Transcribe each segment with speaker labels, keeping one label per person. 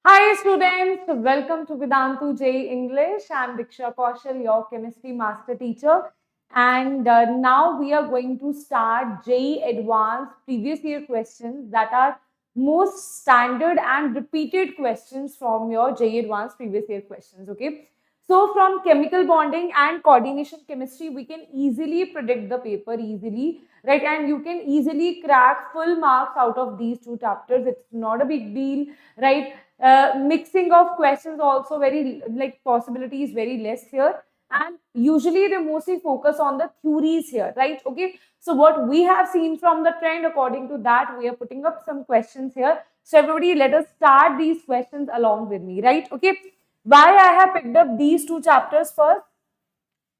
Speaker 1: Hi students, welcome to Vedantu JEE English. I'm Diksha Kaushal, your chemistry master teacher. And now we are going to start JEE Advanced previous year questions that are most standard and repeated questions from your JEE Advanced previous year questions. Okay. So from chemical bonding and coordination chemistry, we can easily predict the paper easily, right? And you can easily crack full marks out of these two chapters. It's not a big deal, right? Mixing of questions also very like possibility is very less here, and usually they mostly focus on the theories here, right? Okay, so what we have seen from the trend, according to that we are putting up some questions here. So everybody, let us start these questions along with me, right? Okay, why I have picked up these two chapters first?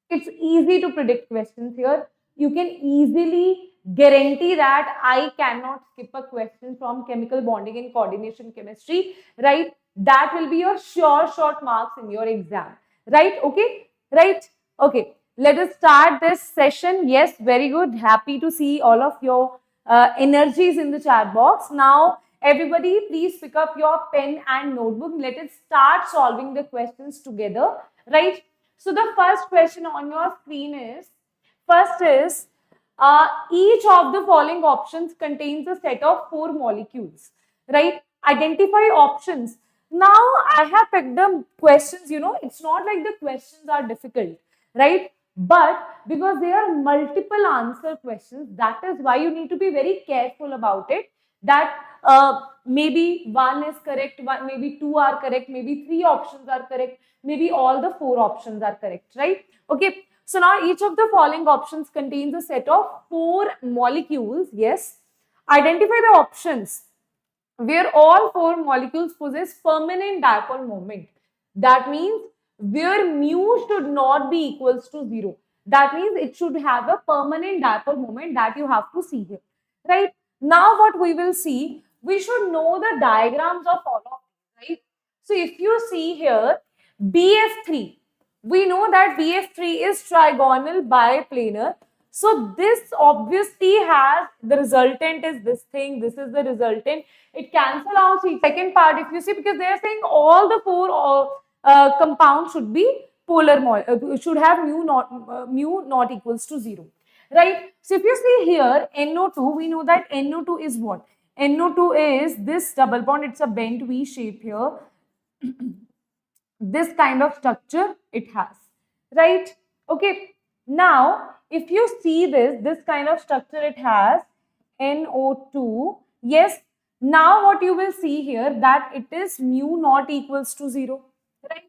Speaker 1: It's easy to predict questions here. You can easily guarantee that I cannot skip a question from chemical bonding and coordination chemistry, right? That will be your sure short marks in your exam, right? Okay, right? Okay, let us start this session. Yes, very good. Happy to see all of your energies in the chat box. Now, everybody, please pick up your pen and notebook. Let us start solving the questions together, right? So the first question on your screen is, first is, each of the following options contains a set of 4 molecules, right? Identify options. Now I have picked the questions, it's not like the questions are difficult, right? But because there are multiple answer questions, that is why you need to be very careful about it, that maybe one is correct, maybe two are correct, maybe three options are correct, maybe all the 4 options are correct, right? Okay, so now each of the following options contains a set of 4 molecules. Yes, identify the options where all 4 molecules possess permanent dipole moment. That means where mu should not be equals to 0. That means it should have a permanent dipole moment, that you have to see here, right? Now what we will see, we should know the diagrams of all of these, right? So if you see here, BF3, we know that BF3 is trigonal biplanar. So this obviously has, the resultant is this thing, this is the resultant. It cancel out the second part, if you see, because they are saying all the 4 compounds should be polar, should have mu not equals to 0, right? So if you see here, NO2, we know that NO2 is what? NO2 is this double bond, it's a bent V shape here. This kind of structure it has, right? Okay, now if you see this kind of structure it has, NO2, yes. Now what you will see here, that it is mu not equals to 0, right?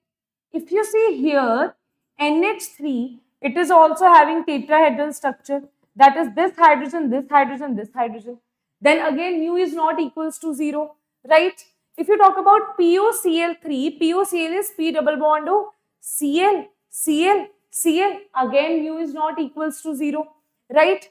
Speaker 1: If you see here, NH3, it is also having tetrahedral structure, that is this hydrogen, this hydrogen, this hydrogen. Then again mu is not equals to 0, right? If you talk about POCl3, POCl is P double bond O, Cl, Cl, Cl, again mu is not equals to 0, right?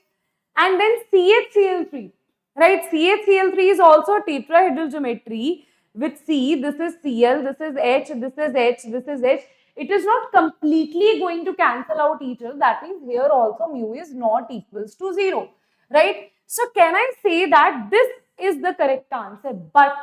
Speaker 1: And then CHCl3, right? CHCl3 is also a tetrahedral geometry with C, this is Cl, this is H, this is H, this is H. It is not completely going to cancel out each other. That means here also mu is not equals to 0, right? So can I say that this is the correct answer? But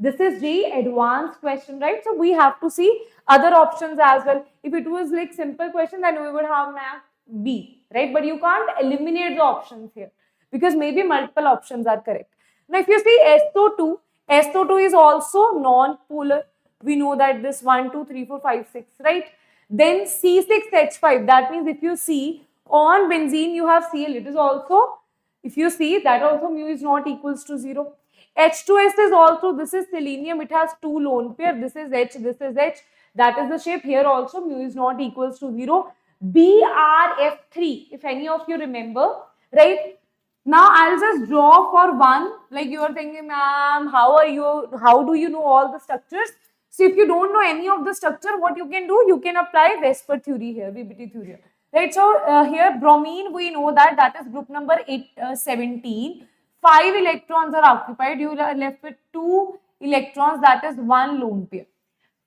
Speaker 1: this is JEE Advanced question, right? So we have to see other options as well. If it was like simple question, then we would have math B, right? But you can't eliminate the options here because maybe multiple options are correct. Now, if you see SO2, SO2 is also non-polar. We know that this 1, 2, 3, 4, 5, 6, right? Then C6H5, that means if you see on benzene, you have Cl, it is also, if you see that also mu is not equals to 0. H2S is also, this is selenium, it has 2 lone pair, this is H, this is H, that is the shape. Here also mu is not equals to 0. BRF3, if any of you remember, right? Now I'll just draw for one, like you are thinking, ma'am, how do you know all the structures? So if you don't know any of the structure, what you can do, you can apply VSEPR theory here, VBT theory, right? So here bromine, we know that is group number 17. 5 electrons are occupied, you are left with 2 electrons, that is 1 lone pair.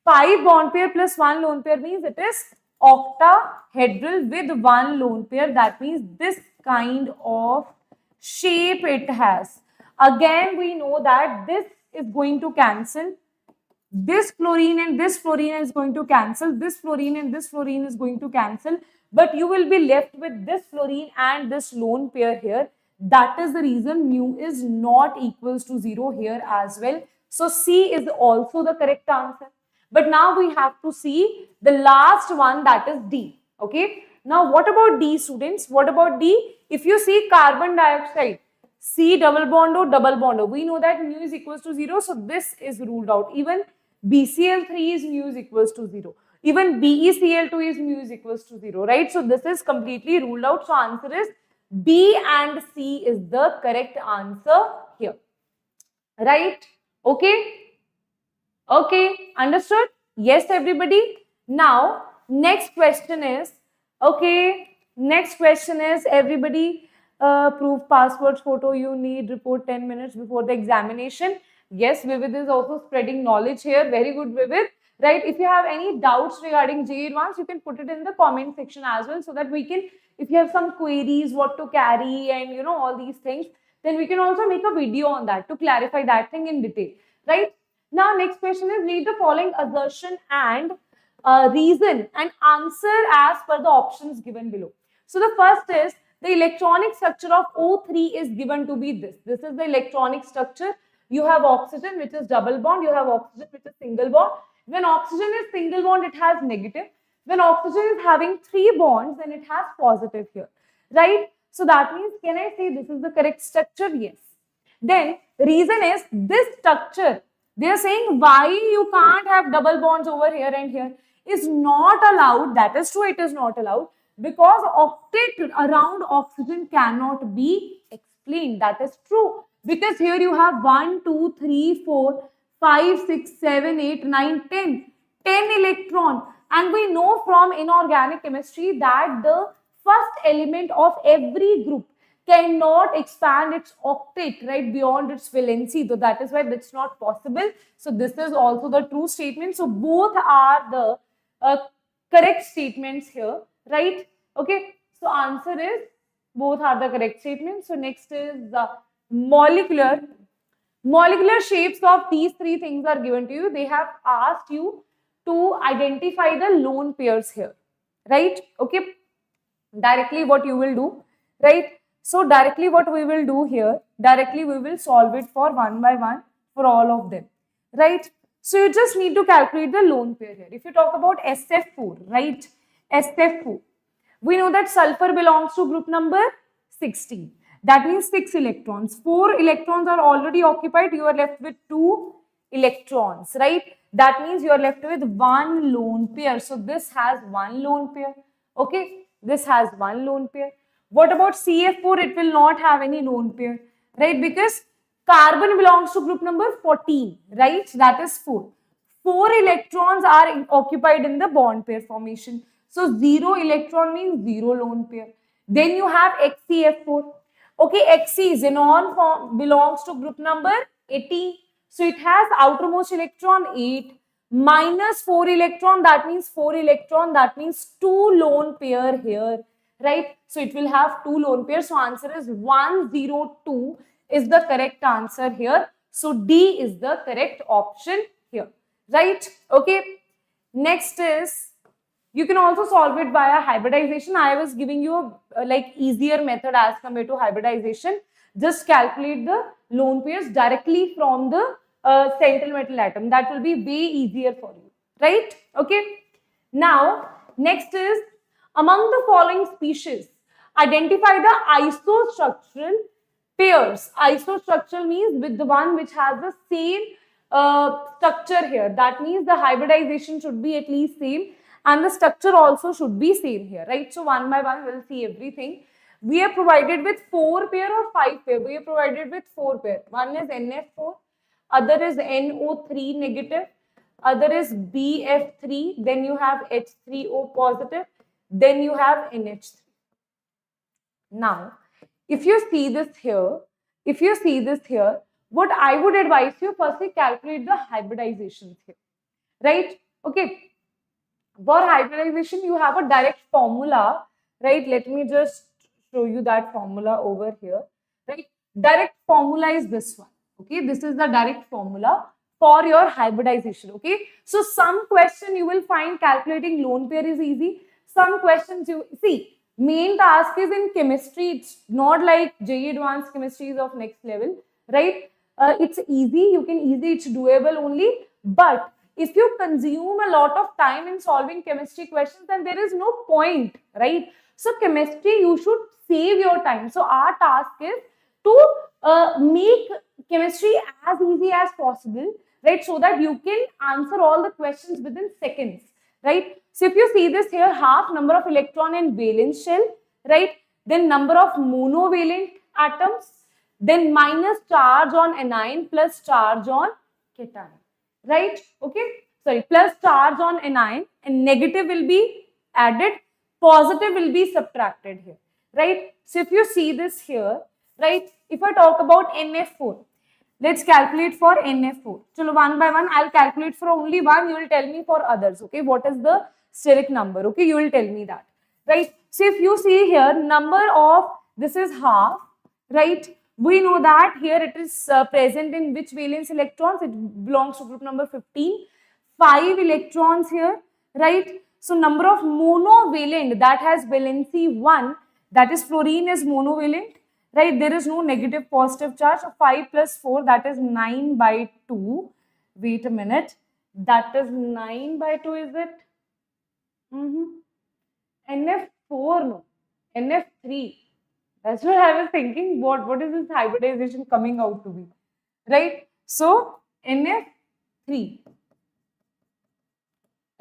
Speaker 1: 5 bond pair plus 1 lone pair means it is octahedral with 1 lone pair. That means this kind of shape it has. Again, we know that this is going to cancel. This fluorine and this fluorine is going to cancel. This fluorine and this fluorine is going to cancel. But you will be left with this fluorine and this lone pair here. That is the reason mu is not equals to 0 here as well. So C is also the correct answer. But now we have to see the last one, that is D. Okay. Now what about D, students? What about D? If you see carbon dioxide, C double bond O, double bond O. We know that mu is equals to 0. So this is ruled out. Even BCl3 is mu is equals to 0. Even BeCl2 is mu is equals to 0. Right? So this is completely ruled out. So answer is B and C is the correct answer here. Right? Okay. Okay. Understood? Yes, everybody. Now, next question is, okay. Next question is, everybody, proof passport photo you need, report 10 minutes before the examination. Yes, Vivid is also spreading knowledge here. Very good, Vivid. Right? If you have any doubts regarding JEE Advanced, you can put it in the comment section as well, so that we can, if you have some queries, what to carry and you know all these things, then we can also make a video on that to clarify that thing in detail. Right? Now, next question is, read the following assertion and reason and answer as per the options given below. So the first is, the electronic structure of O3 is given to be this. This is the electronic structure. You have oxygen, which is double bond. You have oxygen, which is single bond. When oxygen is single bond, it has negative. When oxygen is having 3 bonds, then it has positive here. Right? So that means, can I say this is the correct structure? Yes. Then reason is, this structure, they are saying why you can't have double bonds over here and here is not allowed. That is true, it is not allowed, because octet around oxygen cannot be explained. That is true, because here you have 1, 2, 3, 4, 5, 6, 7, 8, 9, 10. 10 electron. And we know from inorganic chemistry that the first element of every group cannot expand its octet, right, beyond its valency. So that is why that's not possible. So this is also the true statement. So both are the correct statements here, right? Okay. So answer is, both are the correct statements. So next is molecular shapes of these 3 things are given to you. They have asked you to identify the lone pairs here, right? Okay. Directly what you will do, right? So directly what we will do here, directly we will solve it for one by one for all of them, right? So you just need to calculate the lone pair here. If you talk about SF4, right? SF4, we know that sulfur belongs to group number 16. That means 6 electrons. 4 electrons are already occupied. You are left with 2 electrons, right? That means you are left with 1 lone pair. So this has 1 lone pair. Okay, this has 1 lone pair. What about CF4? It will not have any lone pair, right? Because carbon belongs to group number 14, right? That is 4. 4 electrons are occupied in the bond pair formation. So 0 electron means 0 lone pair. Then you have XCF4. Okay, Xc, xenon belongs to group number 18. So it has outermost electron 8 minus 4 electron. That means 4 electron. That means 2 lone pair here, right? So it will have 2 lone pairs. So answer is 102 is the correct answer here. So D is the correct option here, right? Okay. Next is, you can also solve it via hybridization. I was giving you a like easier method as compared to hybridization. Just calculate the lone pairs directly from the central metal atom. That will be way easier for you, right? Okay. Now, next is, among the following species, identify the isostructural pairs. Isostructural means with the one which has the same structure here. That means the hybridization should be at least same and the structure also should be same here, right? So one by one we'll see everything. We are provided with 4 pair or 5 pair. We are provided with 4 pair. One is NF4, other is NO3 negative, other is BF3, then you have H3O positive, then you have NH3. Now, if you see this here, what I would advise you, firstly calculate the hybridizations here, right? Okay. For hybridization, you have a direct formula, right? Let me just show you that formula over here, right? Direct formula is this one, okay? This is the direct formula for your hybridization. Okay, so some question you will find calculating lone pair is easy. Some questions you see, main task is in chemistry. It's not like JEE Advanced chemistry is of next level, right? It's easy. You can easily, it's doable only. But if you consume a lot of time in solving chemistry questions, then there is no point, right? So chemistry, you should save your time. So our task is to make chemistry as easy as possible, right? So that you can answer all the questions within seconds, right? So if you see this here, half number of electron in valence shell, right? Then number of monovalent atoms, then minus charge on anion plus charge on cation, right? Okay, sorry, plus charge on anion, and negative will be added, positive will be subtracted here, right? So if you see this here, right, if I talk about NF4, let's calculate for NF4. So one by one, I'll calculate for only one. You will tell me for others. Okay, what is the steric number? Okay, you will tell me that, right? So if you see here, number of this is half, right? We know that here it is present in which valence electrons? It belongs to group number 15. 5 electrons here, right? So number of monovalent that has valency 1, that is fluorine is monovalent, right? There is no negative positive charge. So 5 plus 4, that is 9 by 2. Wait a minute. That is 9 by 2, is it? NF4, no. NF3. That's what I was thinking. What is this hybridization coming out to be? Right? So NF3.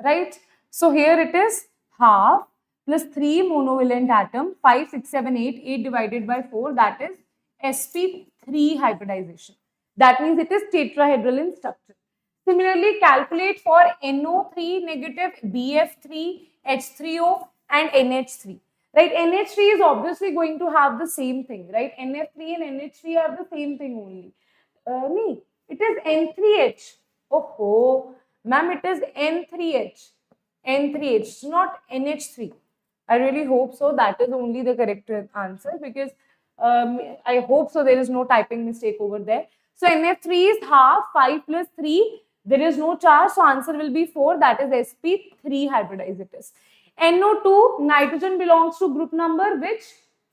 Speaker 1: Right? So here it is half plus 3 monovalent atom, 5, 6, 7, 8, 8 divided by 4, that is sp3 hybridization. That means it is tetrahedral in structure. Similarly, calculate for NO3 negative, BF3, H3O and NH3. Right? NH3 is obviously going to have the same thing, right? NF3 and NH3 are the same thing only. No, it is N3H. Oh, ma'am, it is N3H. N3H, it's not NH3. I really hope so. That is only the correct answer, because I hope so there is no typing mistake over there. So NF3 is half, 5 plus 3. There is no charge, so answer will be 4. That is sp3 hybridizatus. NO2, nitrogen belongs to group number which?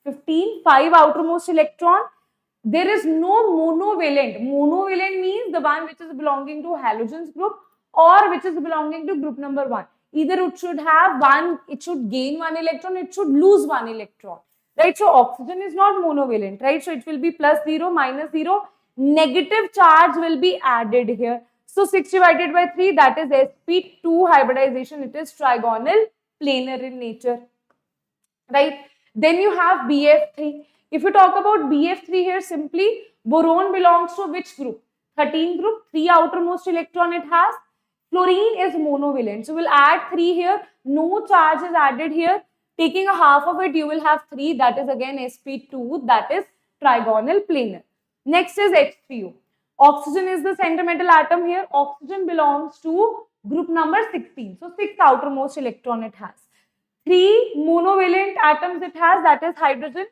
Speaker 1: 15, 5 outermost electron. There is no monovalent. Monovalent means the one which is belonging to halogens group or which is belonging to group number 1. Either it should have one, it should gain 1 electron, it should lose 1 electron. Right? So oxygen is not monovalent, right? So it will be plus 0, minus 0. Negative charge will be added here. So 6 divided by 3, that is sp2 hybridization. It is trigonal planar in nature, right? Then you have BF3. If you talk about BF3 here, simply boron belongs to which group? 13 group, 3 outermost electron it has. Fluorine is monovalent, so we'll add 3 here. No charge is added here. Taking a half of it, you will have 3. That is again sp2. That is trigonal planar. Next is H3O. Oxygen is the centimetal atom here. Oxygen belongs to group number 16. So 6 outermost electron it has. 3 monovalent atoms it has, that is hydrogen.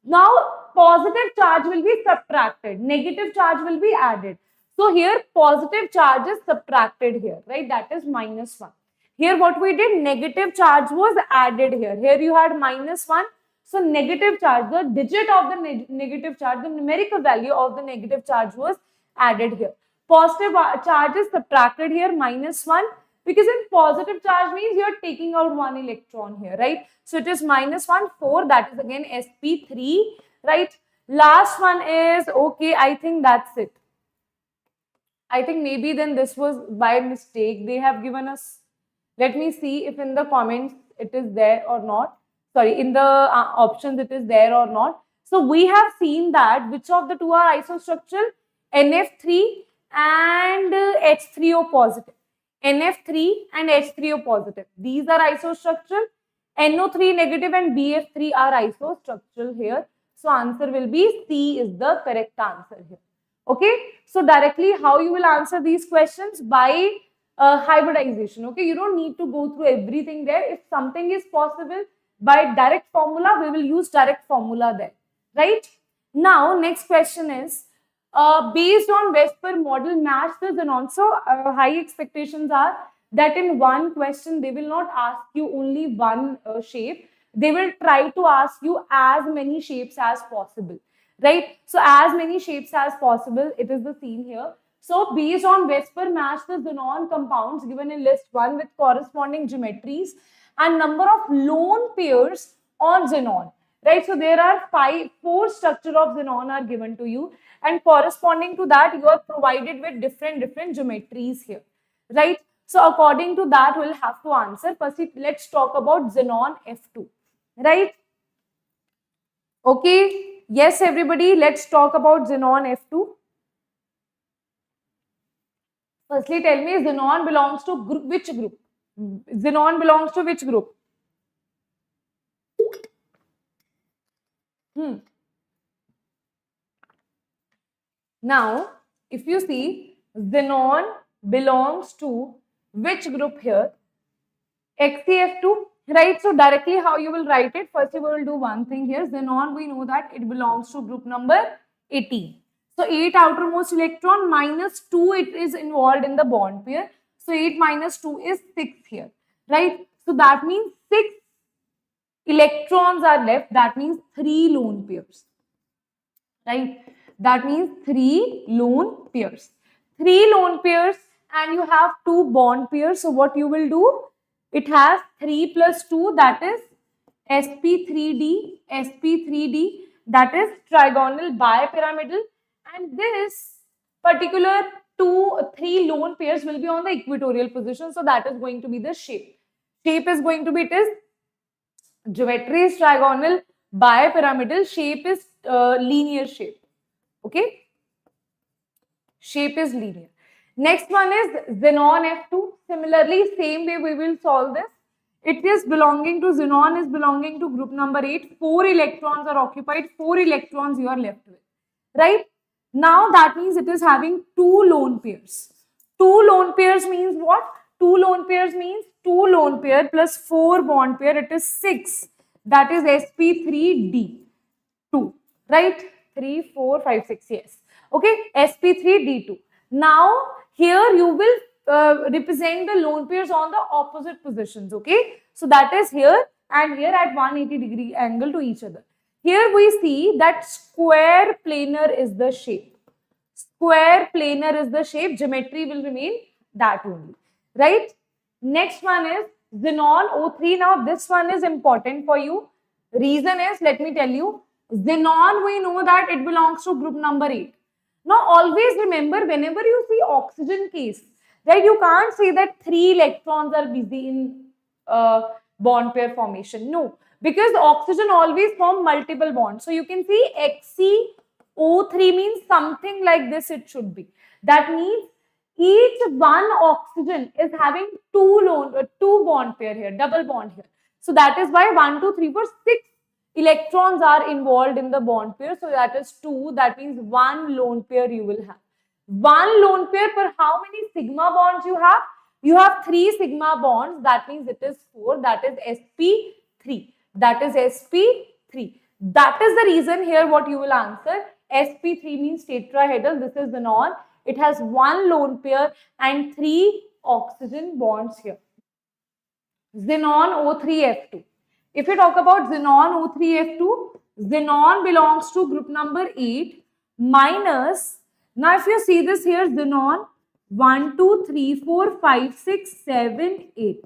Speaker 1: Now positive charge will be subtracted. Negative charge will be added. So here positive charge is subtracted here, right? That is minus 1. Here what we did, negative charge was added here. Here you had minus 1. So negative charge, the digit of the negative charge, the numerical value of the negative charge was added here. Positive charge is subtracted here, minus 1, because in positive charge means you are taking out 1 electron here, right? So it is minus 1, 4, that is again sp3, right? Last one is, okay, I think that's it. I think maybe then this was by mistake. They have given us, let me see if in the comments it is there or not. Sorry, in the options it is there or not. So we have seen that which of the two are isostructural? NF3 and H3O positive. NF3 and H3O positive. These are isostructural. NO3 negative and BF3 are isostructural here. So answer will be C is the correct answer here. Okay. So directly how you will answer these questions? By hybridization. Okay. You don't need to go through everything there. If something is possible by direct formula, we will use direct formula there. Right. Now next question is, based on VSEPR model, match the xenon. So high expectations are that in one question they will not ask you only one shape. They will try to ask you as many shapes as possible, right? So as many shapes as possible, it is the scene here. So based on VSEPR, match the xenon compounds given in list 1 with corresponding geometries and number of lone pairs on xenon, right? So there are four structure of xenon are given to you, and corresponding to that you are provided with different geometries here, right? So according to that we'll have to answer. First, let's talk about xenon F2, right? Okay, yes everybody, let's talk about xenon F2. Firstly, tell me xenon belongs to which group? Xenon belongs to which group? Now, if you see, xenon belongs to which group here? XCF2, right? So directly how you will write it? First, we will do one thing here. Xenon, we know that it belongs to group number 18. So 8 outermost electron minus 2, it is involved in the bond pair. So 8 minus 2 is 6 here, right? So that means 6 electrons are left. That means 3 lone pairs, right? That means 3 lone pairs. 3 lone pairs, and you have 2 bond pairs. So what you will do? It has 3 plus 2, that is sp3d, sp3d, that is trigonal bipyramidal, and this particular 3 lone pairs will be on the equatorial position. So that is going to be the shape. Shape is going to be, it is geometry is trigonal bipyramidal, shape is linear shape. Okay, shape is linear. Next one is xenon F2. Similarly, same way we will solve this. It is belonging to, xenon is belonging to group number 8. 4 electrons are occupied, 4 electrons you are left with, right? Now that means it is having 2 lone pairs. 2 lone pairs means what? 2 lone pairs means 2 lone pair plus 4 bond pair, it is 6. That is sp3d2, right? 3, 4, 5, 6, yes. Okay, sp3d2. Now here you will represent the lone pairs on the opposite positions. Okay, so that is here and here at 180-degree angle to each other. Here we see that square planar is the shape. Square planar is the shape. Geometry will remain that only, right? Next one is xenon O3. Now this one is important for you. Reason is, let me tell you, xenon, we know that it belongs to group number 8. Now always remember, whenever you see oxygen case, right, you can't say that 3 electrons are busy in bond pair formation. No, because oxygen always form multiple bonds. So you can see XCO3 means something like this it should be. That means each one oxygen is having 2 bond pair here, double bond here. So that is why 1, 2, 3, 4, 6 electrons are involved in the bond pair. So that is 2. That means 1 lone pair you will have. 1 lone pair per how many sigma bonds you have? You have 3 sigma bonds. That means it is 4. That is sp3. That is sp3. That is the reason here what you will answer. sp3 means tetrahedral. This is xenon. It has 1 lone pair and 3 oxygen bonds here. Xenon O3F2. If you talk about xenon O3F2, xenon belongs to group number 8 minus, now if you see this here, xenon 1, 2, 3, 4, 5, 6, 7, 8.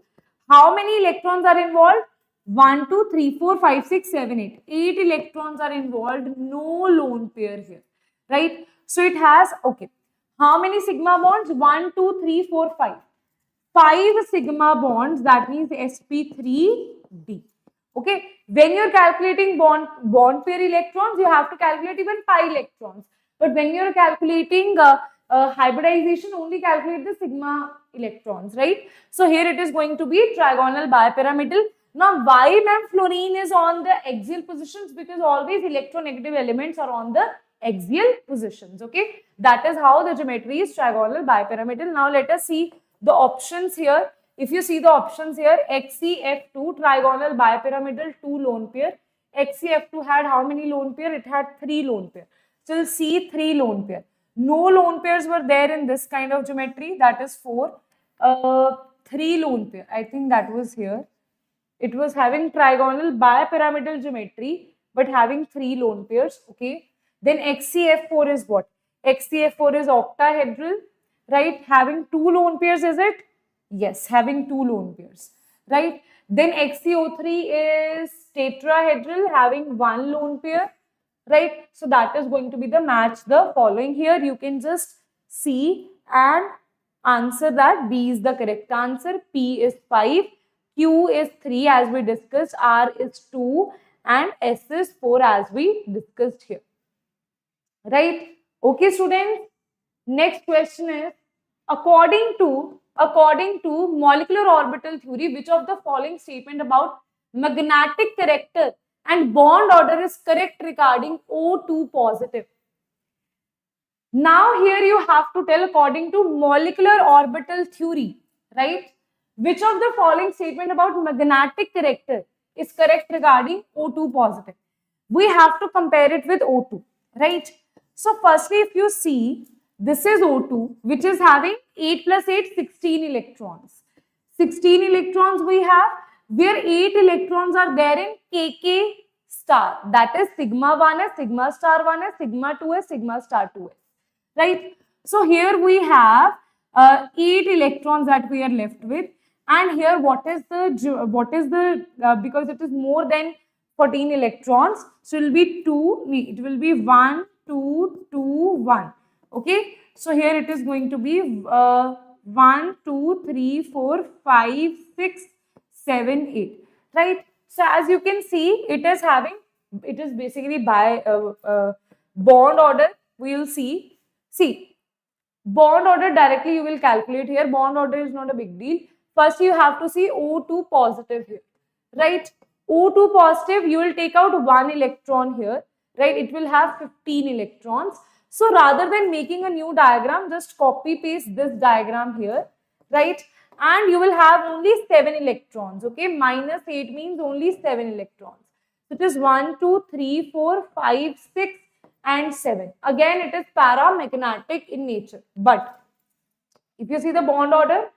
Speaker 1: How many electrons are involved? 1, 2, 3, 4, 5, 6, 7, 8. 8 electrons are involved, no lone pair here, right? So it has, okay. How many sigma bonds? 1, 2, 3, 4, 5. 5 sigma bonds, that means sp3d. Okay, when you're calculating bond pair electrons, you have to calculate even pi electrons. But when you're calculating hybridization, only calculate the sigma electrons, right? So here it is going to be trigonal bipyramidal. Now, why ma'am fluorine is on the axial positions? Because always electronegative elements are on the axial positions. Okay, that is how the geometry is trigonal bipyramidal. Now let us see the options here. If you see the options here, XCF2 trigonal bipyramidal 2 lone pair. XCF2 had how many lone pair? It had 3 lone pair. So you'll see 3 lone pair. No lone pairs were there in this kind of geometry, that is 4. 3 lone pair, I think that was here. It was having trigonal bipyramidal geometry, but having 3 lone pairs, okay. Then XCF4 is what? XCF4 is octahedral, right? Having 2 lone pairs, is it? Yes, having 2 lone pairs, right? Then XCO3 is tetrahedral, having 1 lone pair, right? So that is going to be the match the following. Here you can just see and answer that. B is the correct answer. P is 5, Q is 3 as we discussed, R is 2 and S is 4 as we discussed here. Right? Okay, students. Next question is, according to molecular orbital theory, which of the following statement about magnetic character and bond order is correct regarding O2 positive? Now here you have to tell according to molecular orbital theory, right? Which of the following statement about magnetic character is correct regarding O2 positive? We have to compare it with O2, right? So firstly, if you see, this is O2, which is having 8 plus 8, 16 electrons. 16 electrons we have, where 8 electrons are there in KK star. That is sigma 1s, sigma star 1s, sigma 2s, sigma star 2s. Right? So here we have 8 electrons that we are left with. And here what is the because it is more than 14 electrons, so it will be 2, it will be 1, 2, 2, 1. Okay, so here it is going to be 1, 2, 3, 4, 5, 6, 7, 8. Right? So as you can see, it is basically by bond order. We will see. See, bond order directly you will calculate here. Bond order is not a big deal. First you have to see O2 positive here, right? O2 positive, you will take out 1 electron here, right? It will have 15 electrons. So rather than making a new diagram, just copy paste this diagram here, right? And you will have only 7 electrons, okay? Minus 8 means only 7 electrons. So it is 1, 2, 3, 4, 5, 6 and 7. Again, it is paramagnetic in nature. But if you see the bond order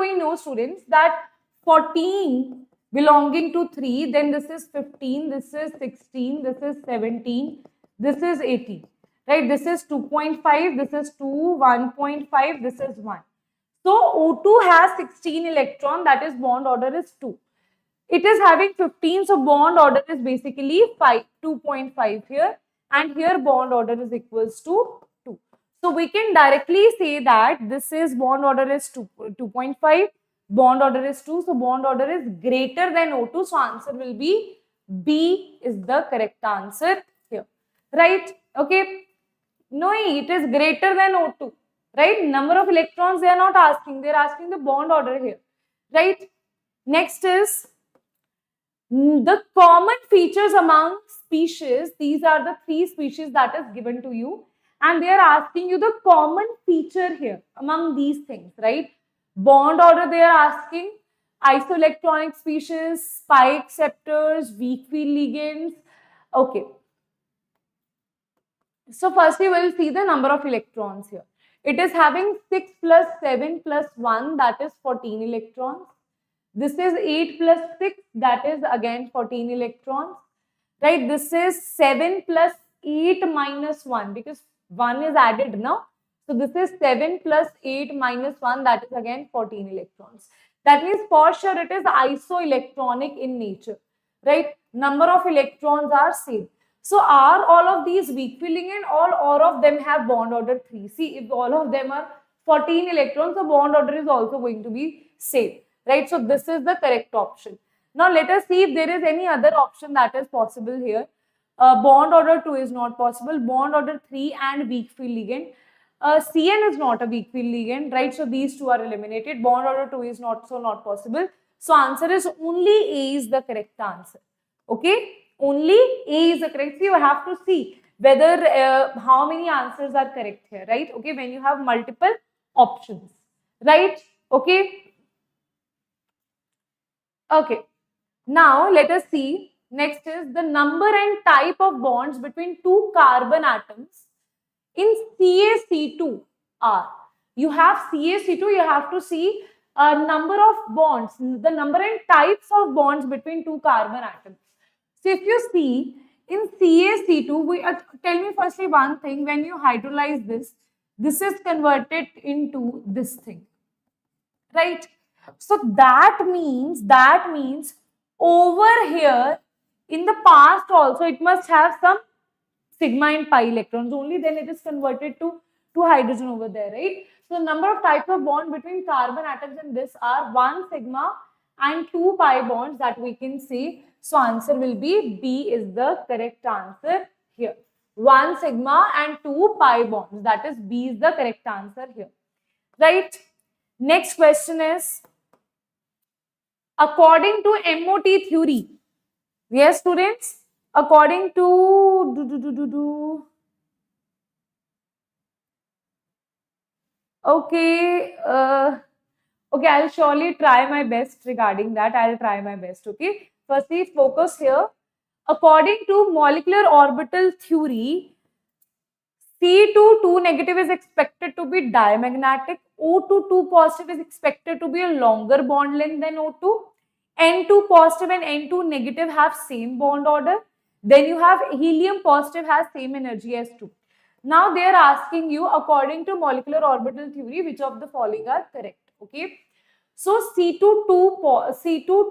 Speaker 1: we know, students, that 14 belonging to 3, then this is 15, this is 16, this is 17, this is 18. Right? This is 2.5, this is 2, 1.5, this is 1. So O2 has 16 electron, that is bond order is 2. It is having 15, so bond order is basically 2.5 here, and here bond order is equals to 2. So we can directly say that this is bond order is 2.5, bond order is 2, so bond order is greater than O2, so answer will be B is the correct answer here, right? Okay, no, it is greater than O2, right? Number of electrons they are not asking, they are asking the bond order here, right? Next is the common features among species. These are the 3 species that is given to you, and they are asking you the common feature here among these things, right? Bond order they are asking, isoelectronic species, pi acceptors, weak field ligands. Okay. So firstly, we will see the number of electrons here. It is having 6 plus 7 plus 1, that is 14 electrons. This is 8 plus 6, that is again 14 electrons, right? This is 7 plus 8 minus 1, because 1 is added now. So this is 7 plus 8 minus 1, that is again 14 electrons. That means for sure it is isoelectronic in nature, right? Number of electrons are same. So are all of these weak field ligand? All of them have bond order 3. See, if all of them are 14 electrons, the bond order is also going to be same. Right, so this is the correct option. Now let us see if there is any other option that is possible here. Bond order 2 is not possible. Bond order 3 and weak field ligand. CN is not a weak field ligand, right? So these 2 are eliminated. Bond order 2 is not possible. So answer is only A is the correct answer. Okay, only A is the correct. So you have to see whether how many answers are correct here, right? Okay, when you have multiple options, right? Okay. Okay, now let us see. Next is the number and type of bonds between 2 carbon atoms In CaC2R, you have CaC2, you have to see a number of bonds, the number and types of bonds between two carbon atoms. So if you see in CaC2, tell me firstly one thing, when you hydrolyze this is converted into this thing, right? So that means over here in the past also it must have some sigma and pi electrons, only then it is converted to hydrogen over there, right? So the number of types of bond between carbon atoms in this are 1 sigma and 2 pi bonds that we can see. So answer will be B is the correct answer here. 1 sigma and 2 pi bonds, that is B is the correct answer here, right? Next question is, according to MOT theory, yes students, according to okay, okay, I'll surely try my best regarding that. I'll try my best. Okay, firstly, focus here. According to molecular orbital theory, C2 2 negative is expected to be diamagnetic. O2 2 positive is expected to be a longer bond length than O2. N2 positive and N2 negative have same bond order. Then you have helium positive has same energy as 2. Now they are asking you, according to molecular orbital theory, which of the following are correct? Okay. So C2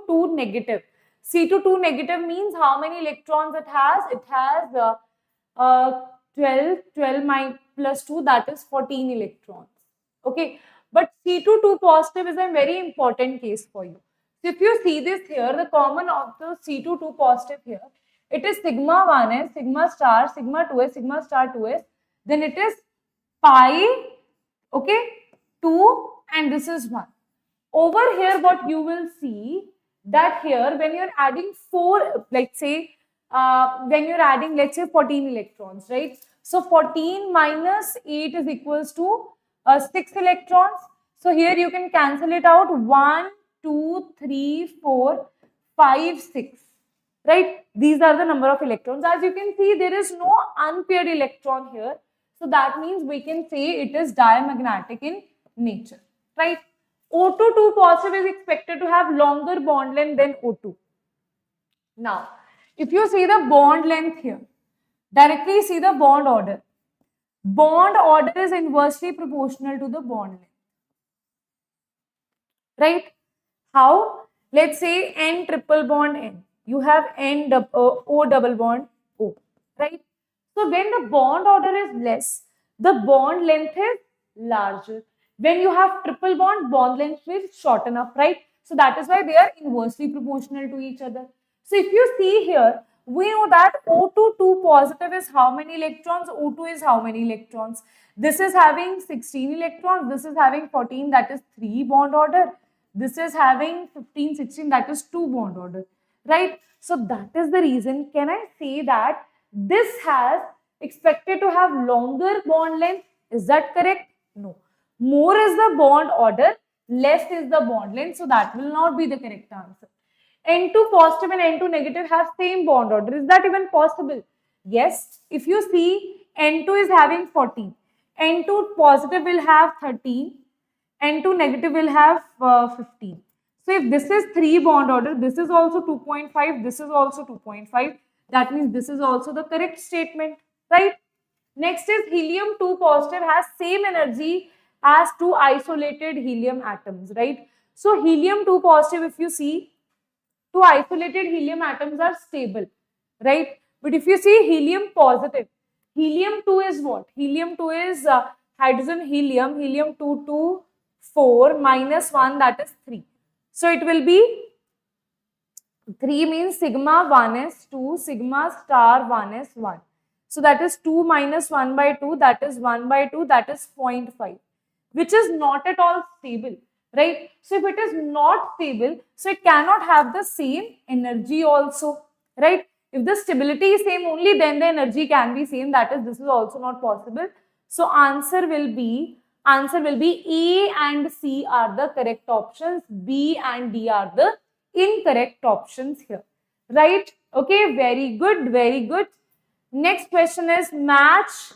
Speaker 1: 2 negative. C2 2 negative means how many electrons it has? It has 12 plus 2, that is 14 electrons. Okay. But C2 2 positive is a very important case for you. So if you see this here, the common of the C2 2 positive here, it is sigma 1s, sigma star, sigma 2s, sigma star 2s. Then it is pi, okay, 2, and this is 1. Over here, what you will see that here, when you're adding 4, let's say, when you're adding, let's say, 14 electrons, right? So 14 minus 8 is equals to 6 electrons. So here you can cancel it out. 1, 2, 3, 4, 5, 6. Right? These are the number of electrons. As you can see, there is no unpaired electron here. So that means we can say it is diamagnetic in nature. Right? O2 2 positive is expected to have longer bond length than O2. Now, if you see the bond length here, directly see the bond order. Bond order is inversely proportional to the bond length. Right? How? Let's say N triple bond N. You have O double bond O. Right? So when the bond order is less, the bond length is larger. When you have triple bond length is short enough, right? So that is why they are inversely proportional to each other. So if you see here, we know that O2 2 positive is how many electrons, O2 is how many electrons. This is having 16 electrons, this is having 14, that is 3 bond order. This is having 15, 16, that is 2 bond order, right? So that is the reason, can I say that this has expected to have longer bond length? Is that correct? No. More is the bond order, less is the bond length. So that will not be the correct answer. N2 positive and N2 negative have same bond order. Is that even possible? Yes. If you see, N2 is having 14. N2 positive will have 13. N2 negative will have 15. So if this is 3 bond order, this is also 2.5, this is also 2.5. That means this is also the correct statement, right? Next is helium 2 positive has same energy as 2 isolated helium atoms, right? So helium 2 positive, if you see, 2 isolated helium atoms are stable, right? But if you see helium positive, helium 2 is what? Helium 2 is hydrogen helium, helium 2 2 4 minus 1, that is 3. So it will be 3 means sigma 1 is 2, sigma star 1 is 1. So that is 2 minus 1 by 2, that is 1 by 2, that is 0.5, which is not at all stable, right? So if it is not stable, so it cannot have the same energy also, right? If the stability is same, only then the energy can be same. That is, this is also not possible. So answer will be A and C are the correct options. B and D are the incorrect options here, right? Okay, very good, very good. Next question is match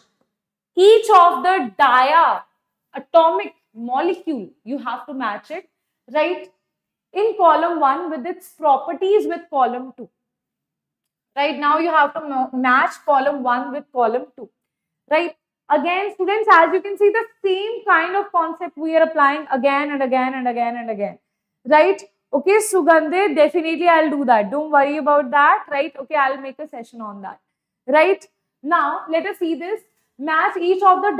Speaker 1: Each of the diatomic molecule, you have to match it, right? In column 1 with its properties with column 2. Right now, you have to match column 1 with column 2. Right? Again, students, as you can see, the same kind of concept we are applying again and again and again and again. Right? Okay, Sugandhe, definitely I'll do that. Don't worry about that. Right? Okay, I'll make a session on that. Right? Now, let us see this. Match each of the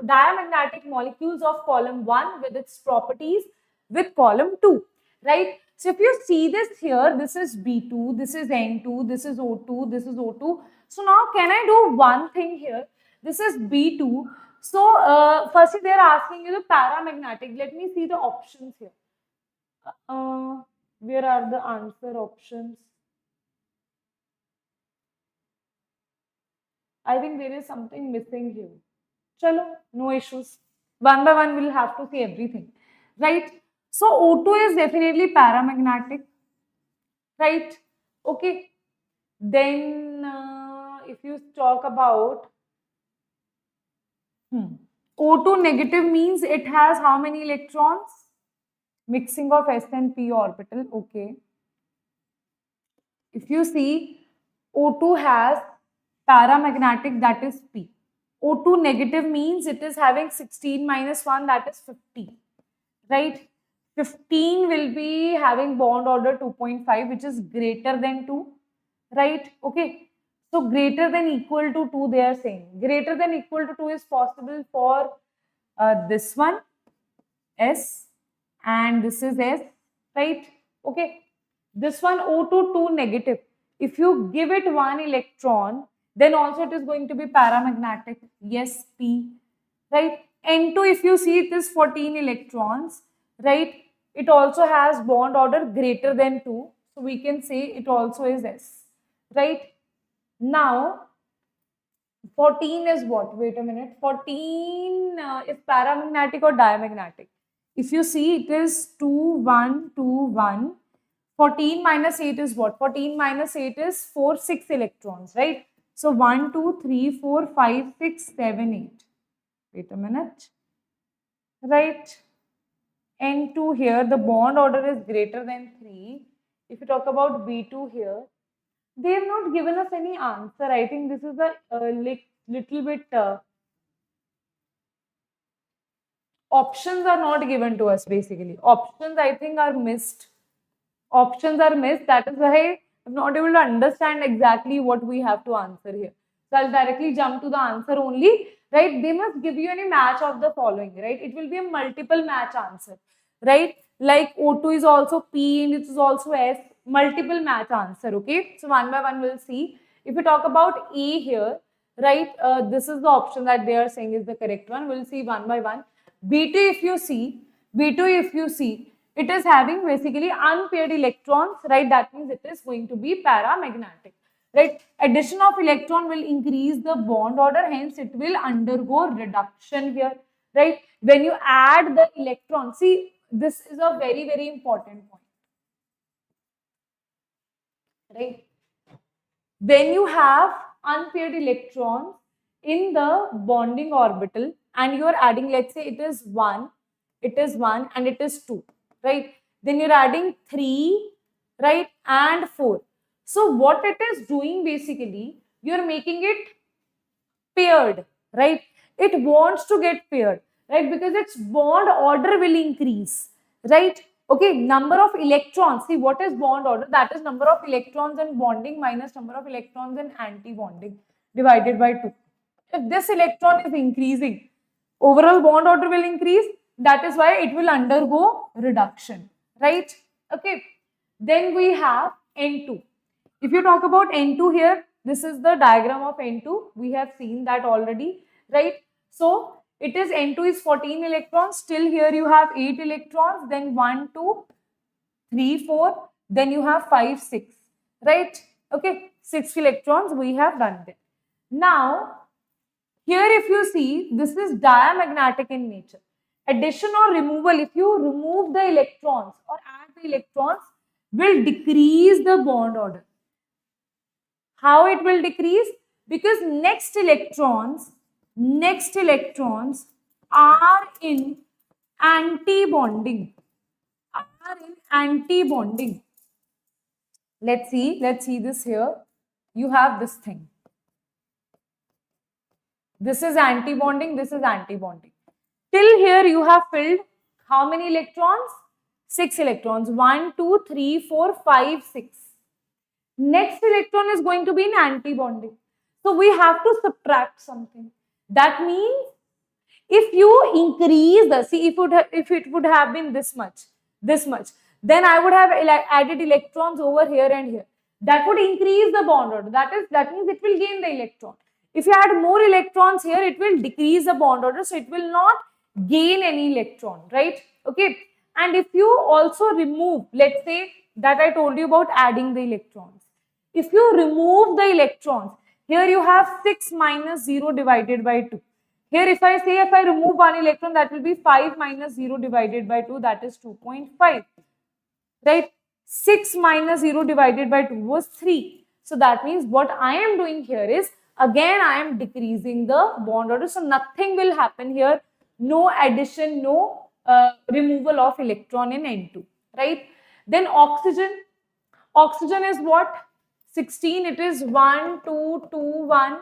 Speaker 1: diamagnetic molecules of column 1 with its properties with column 2. Right? So, if you see this here, this is B2, this is N2, this is O2, this is O2. So, now can I do one thing here? This is B2. So, firstly, they are asking you the paramagnetic. Let me see the options here. Where are the answer options? I think there is something missing here. Chalo, no issues. One by one, we'll have to see everything. Right? So, O2 is definitely paramagnetic. Right? Okay. Then, if you talk about O2 negative means it has how many electrons? Mixing of S and P orbital. Okay. If you see, O2 has paramagnetic, that is P. O2 negative means it is having 16 minus 1, that is 50. Right? 15 will be having bond order 2.5, which is greater than 2. Right? Okay. So greater than equal to 2, they are saying. Greater than equal to 2 is possible for this one, S, and this is S, right? Okay. This one O2 2 negative. If you give it one electron, then also it is going to be paramagnetic. Yes, P, right? N2, if you see, it is 14 electrons, right? It also has bond order greater than 2. So we can say it also is S, right? Now, 14 is what? Wait a minute. 14 is paramagnetic or diamagnetic. If you see, it is 2, 1, 2, 1. 14 minus 8 is what? 14 minus 8 is 4, 6 electrons, right? So 1, 2, 3, 4, 5, 6, 7, 8. Wait a minute. Right? N2 here, the bond order is greater than 3. If you talk about B2 here, they have not given us any answer. I think this is a little bit options are not given to us basically. Options I think are missed. Options are missed. That is why I'm not able to understand exactly what we have to answer here. So I'll directly jump to the answer only. Right? They must give you any match of the following. Right? It will be a multiple match answer. Right? Like O2 is also P and it is also S. Multiple match answer. Okay? So one by one we'll see. If we talk about A here, right? This is the option that they are saying is the correct one. We'll see one by one. B2 if you see, it is having basically unpaired electrons, right? That means it is going to be paramagnetic, right? Addition of electron will increase the bond order, hence it will undergo reduction here, right? When you add the electron, see, this is a very, very important point, right? When you have unpaired electrons in the bonding orbital and you are adding, let's say it is 1 and it is 2, right? Then you're adding 3, right, and 4. So what it is doing basically, you're making it paired, right? It wants to get paired, right? Because its bond order will increase, right? Okay, number of electrons. See, what is bond order? That is number of electrons in bonding minus number of electrons in anti-bonding divided by 2. If this electron is increasing, overall bond order will increase. That is why it will undergo reduction, right? Okay. Then we have N2. If you talk about N2 here, this is the diagram of N2. We have seen that already, right? So it is N2 is 14 electrons. Still here you have 8 electrons. Then 1, 2, 3, 4. Then you have 5, 6, right? Okay, 6 electrons we have done there. Now, here if you see, this is diamagnetic in nature. Addition or removal, if you remove the electrons or add the electrons, will decrease the bond order. How it will decrease? Because next electrons next electrons are in anti-bonding. Are in anti-bonding. Let's see this here. You have this thing. This is anti-bonding, this is anti-bonding. Till here you have filled how many electrons? 6 electrons. 1, 2, 3, 4, 5, 6. Next electron is going to be in anti-bonding. So we have to subtract something. That means if you increase the, see if it would have been this much, then I would have added electrons over here and here. That would increase the bond order. That means it will gain the electron. If you add more electrons here, it will decrease the bond order, so it will not gain any electron, right? Okay. And if you also remove, let's say that I told you about adding the electrons. If you remove the electrons, here you have 6 minus 0 divided by 2. Here if I remove one electron, that will be 5 minus 0 divided by 2, that is 2.5. Right? 6 minus 0 divided by 2 was 3. So that means what I am doing here is, again I am decreasing the bond order. So nothing will happen here. No addition, no removal of electron in N2. Right? Then oxygen. Oxygen is what? 16. It is 1, 2, 2, 1.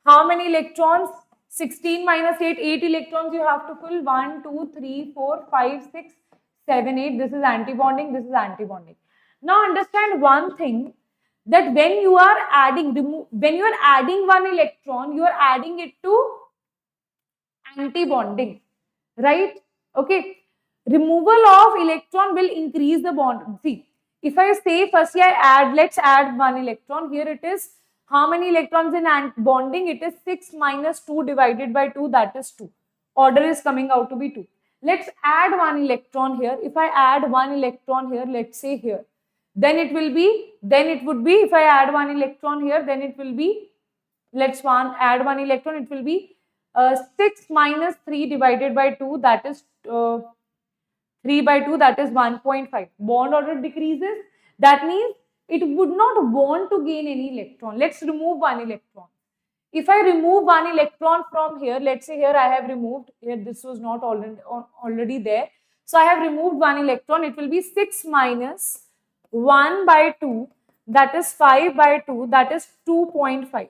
Speaker 1: How many electrons? 16 minus 8. 8 electrons you have to fill. 1, 2, 3, 4, 5, 6, 7, 8. This is anti-bonding. This is anti-bonding. Now understand one thing, that when you are adding one electron, you are adding it to anti-bonding, right? Okay. Removal of electron will increase the bond. See, if I say firstly let's add one electron. Here it is, how many electrons in bonding? It is 6 minus 2 divided by 2, that is 2. Order is coming out to be 2. Let's add one electron here. If I add one electron here, let's say here, then it would be, if I add one electron here, then it will be, add one electron, it will be 6 minus 3 divided by 2, that is 3 by 2, that is 1.5. Bond order decreases. That means it would not want to gain any electron. Let's remove one electron. If I remove one electron from here, let's say here I have removed, here this was not already there. So I have removed one electron. It will be 6 minus 1 by 2, that is 5 by 2, that is 2.5.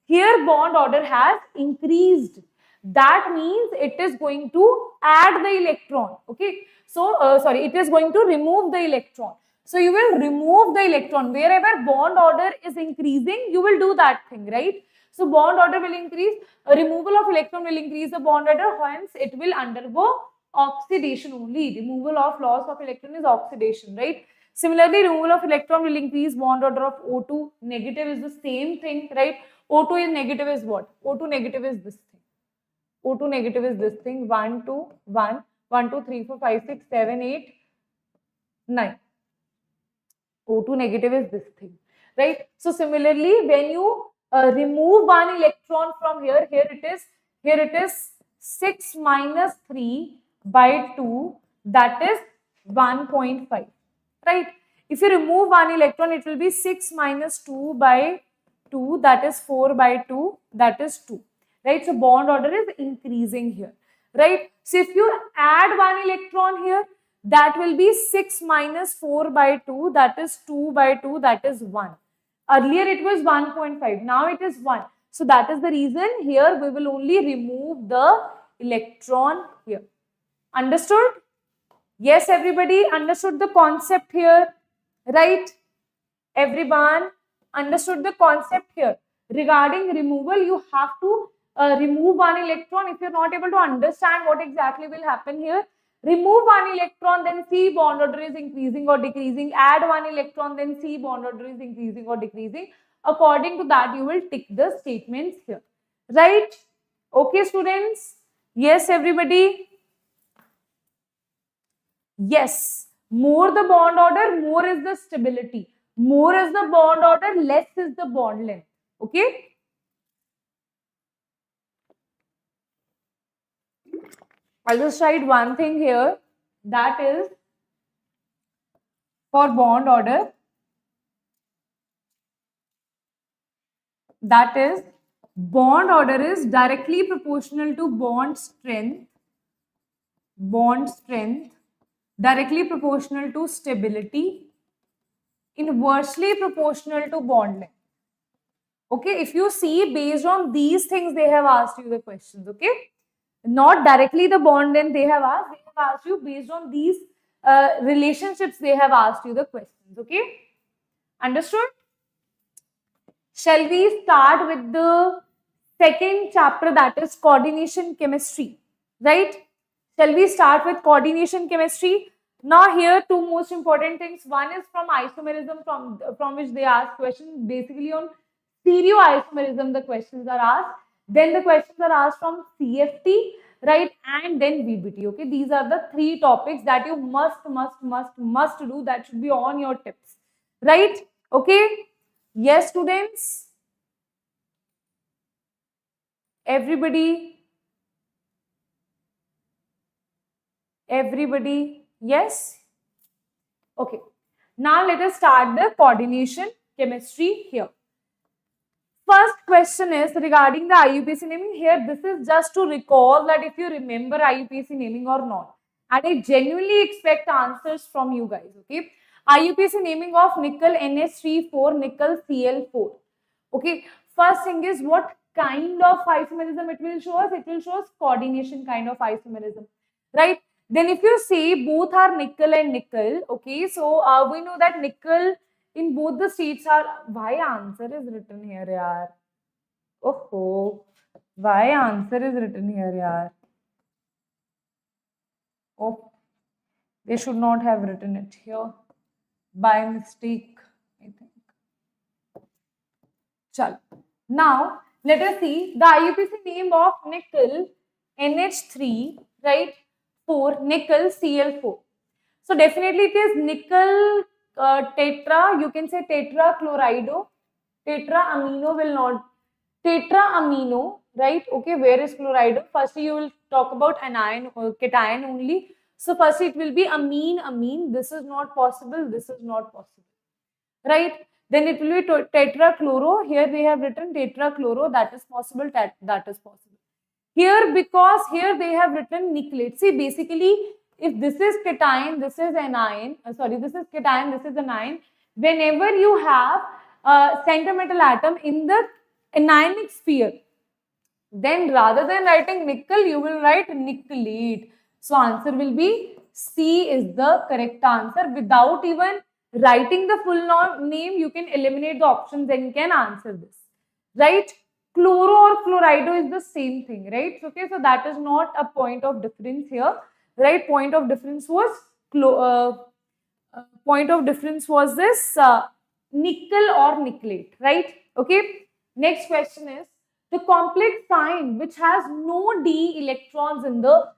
Speaker 1: Here bond order has increased. That means it is going to add the electron. Okay. So, it is going to remove the electron. So, you will remove the electron. Wherever bond order is increasing, you will do that thing, right? So, bond order will increase. A removal of electron will increase the bond order. Hence, it will undergo oxidation only. Removal of loss of electron is oxidation, right? Similarly, removal of electron will increase bond order of O2. Negative is the same thing, right? O2 is negative is what? O2 negative is this thing. O2 negative is this thing. 1, 2, 1, 1, 2, 3, 4, 5, 6, 7, 8, 9. O2 negative is this thing, right? So similarly, when you remove one electron from here, here it is 6 minus 3 by 2, that is 1.5, right? If you remove one electron, it will be 6 minus 2 by 2, that is 4 by 2, that is 2, right? So bond order is increasing here, right? So if you add one electron here, that will be 6 minus 4 by 2, that is 2 by 2, that is 1. Earlier it was 1.5, now it is 1. So that is the reason here we will only remove the electron here. Understood? Yes, everybody understood the concept here, right? Everyone understood the concept here. Regarding removal, you have to remove one electron. If you are not able to understand what exactly will happen here, remove one electron, then see bond order is increasing or decreasing. Add one electron, then see bond order is increasing or decreasing. According to that, you will tick the statements here. Right? Okay, students? Yes, everybody? Yes. More the bond order, more is the stability. More is the bond order, less is the bond length. Okay? I'll just write one thing here, that is for bond order, that is Bond order is directly proportional to bond strength, directly proportional to stability, inversely proportional to bond length. Okay, if you see, based on these things, they have asked you the questions. Okay, not directly the bond length they have asked you based on these relationships, they have asked you the questions. Okay, understood? Shall we start with the second chapter, that is coordination chemistry, right? Shall we start with coordination chemistry? Now here two most important things. One is from isomerism, from which they ask questions. Basically on stereoisomerism the questions are asked. Then the questions are asked from CFT, right? And then VBT. Okay, these are the three topics that you must do. That should be on your tips, right? Okay. Yes, students. Everybody, yes? Okay. Now let us start the coordination chemistry here. First question is regarding the IUPAC naming. Here, this is just to recall that if you remember IUPAC naming or not. And I genuinely expect answers from you guys, okay? IUPAC naming of nickel NH34, nickel Cl4. Okay, first thing is what kind of isomerism it will show us? It will show us coordination kind of isomerism, right? Then if you say both are nickel and nickel, okay, so we know that nickel in both the states are, why answer is written here, yaar? Oh, why answer is written here, yaar? Oh, they should not have written it here by mistake, I think. Chal. Now, let us see the IUPAC name of nickel NH3, right? 4, nickel Cl4. So, definitely it is nickel tetra, you can say tetrachlorido. Tetraamino will not, tetraamino, right? Okay, where is chlorido? Firstly, you will talk about anion or cation only. So, first it will be amine. This is not possible. This is not possible, right? Then it will be tetrachloro. Here they have written tetrachloro. That is possible. That is possible. Here, because here they have written nickelate. See, basically, if this is cation, this is anion. This is cation, this is anion. Whenever you have a centimetal atom in the anionic sphere, then rather than writing nickel, you will write nickelate. So answer will be C is the correct answer. Without even writing the full name, you can eliminate the options and can answer this, right? Chloro or chlorido is the same thing, right? Okay, so that is not a point of difference here, right? Point of difference was this nickel or nickelate, right? Okay. Next question is the complex sign which has no d electrons in the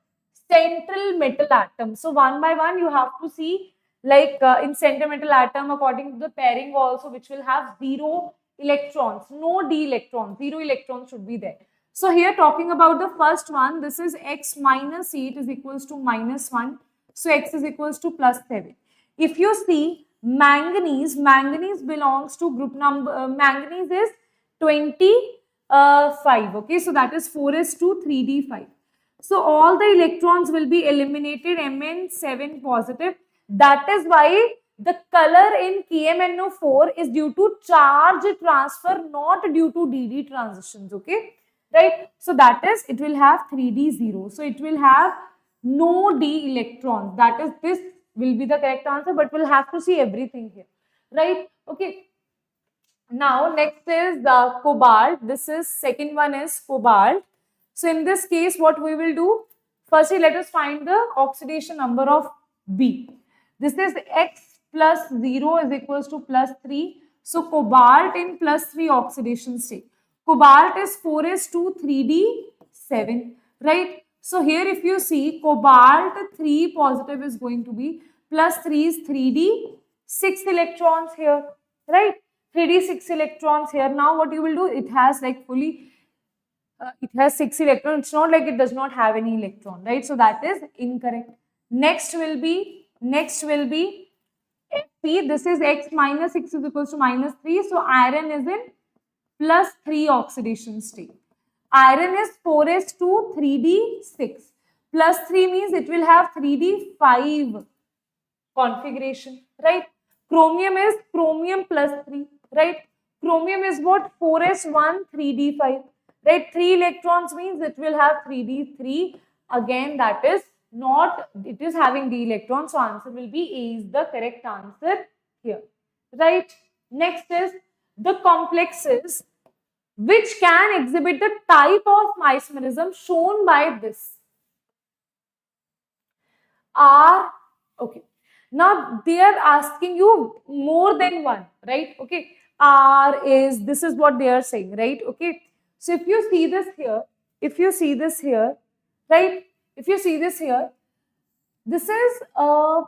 Speaker 1: central metal atom. So one by one you have to see, like in central metal atom according to the pairing also, which will have 0 electrons, no d electrons, 0 electrons should be there. So here talking about the first one, this is x minus 8 is equals to minus 1. So x is equals to plus 7. If you see manganese belongs to group number, manganese is 25. Okay, so that is 4s2 3d5. So all the electrons will be eliminated, Mn7 positive. That is why the color in KMnO4 is due to charge transfer, not due to DD transitions. Okay, right? So that is, it will have 3d0. So it will have no d electrons. That is, this will be the correct answer, but we'll have to see everything here, right? Okay. Now next is the cobalt. This is second one is cobalt. So in this case, what we will do? Firstly, let us find the oxidation number of B. This is X plus 0 is equals to plus 3. So cobalt in plus 3 oxidation state. Cobalt is 4s2 3d7, right? So here if you see, cobalt 3 positive is going to be plus 3 is 3d 6 electrons here, right? 3d 6 electrons here. Now what you will do? It has like fully it has 6 electrons. It's not like it does not have any electron, right? So that is incorrect. Next will be Fe. This is x minus 6 is equals to minus 3. So iron is in plus 3 oxidation state. Iron is 4s2 3d6 plus 3 means it will have 3d5 configuration, right? Chromium is chromium plus 3, right? Chromium is what? 4s1 3d5, right? 3 electrons means it will have 3d3. Again, that is not, it is having d electrons, so answer will be A is the correct answer here, right? Next is the complexes which can exhibit the type of isomerism shown by this are, okay, now they are asking you more than one, right? Okay, R is, this is what they are saying, right? Okay, so if you see this here, if you see this here, right, if you see this here, this is a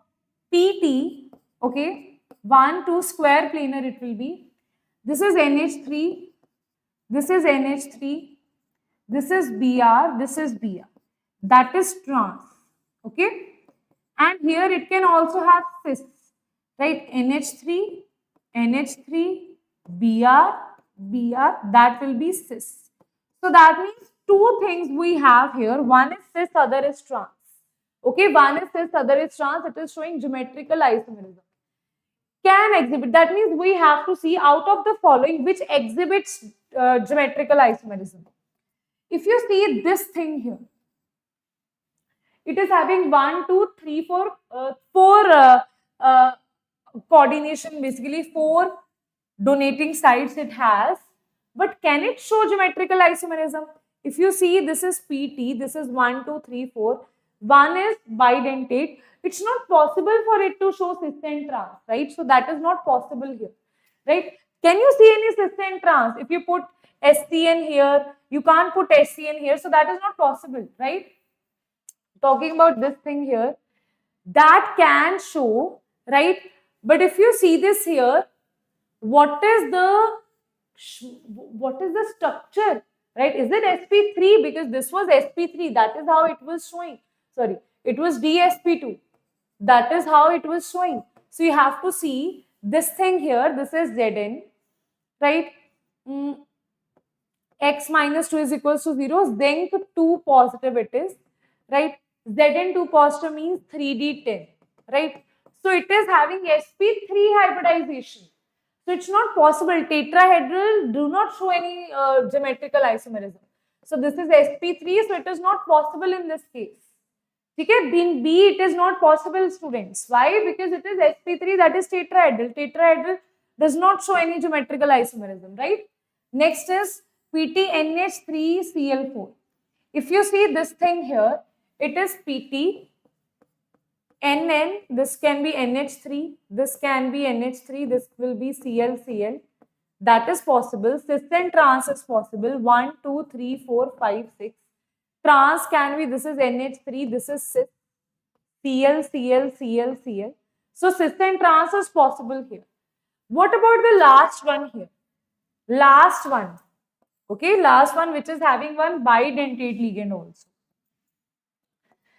Speaker 1: PT, okay, 1, 2 square planar it will be. This is NH3, this is NH3, this is Br, this is Br. That is trans, okay? And here it can also have cis, right? NH3, NH3, Br, Br, that will be cis. So that means two things we have here. One is cis, other is trans. Okay, one is cis, other is trans. It is showing geometrical isomerism. Can exhibit, that means we have to see out of the following which exhibits geometrical isomerism. If you see this thing here, it is having 1, 2, 3, 4, 4 coordination, basically 4 donating sides it has. But can it show geometrical isomerism? If you see, this is PT, this is 1, 2, 3, 4. One is bidentate. It's not possible for it to show cis and trans, right? So that is not possible here, right? Can you see any cis and trans? If you put SCN here, you can't put SCN here, so that is not possible, right? Talking about this thing here, that can show, right? But if you see this here, what is the structure, right? Is it sp3? Because this was sp3, that is how it was showing. Sorry, it was dsp2, that is how it was showing. So you have to see this thing here, this is Zn, right? X minus 2 is equals to 0, zinc 2 positive it is, right? Zn2 positive means 3d10, right? So it is having sp3 hybridization. So it's not possible. Tetrahedral do not show any geometrical isomerism. So this is sp3, so it is not possible in this case. Okay, in B it is not possible, students. Why? Because it is sp3, that is tetrahedral. Tetrahedral does not show any geometrical isomerism, right? Next is PTNH3Cl4. If you see this thing here, it is PT, NN, this can be NH3, this can be NH3, this will be ClCl. That is possible. Cis and trans is possible. 1, 2, 3, 4, 5, 6. Trans can be, this is NH3, this is cis, Cl, Cl, Cl, Cl. So cis and trans is possible here. What about the last one here? Last one. Okay, last one which is having one bidentate ligand also.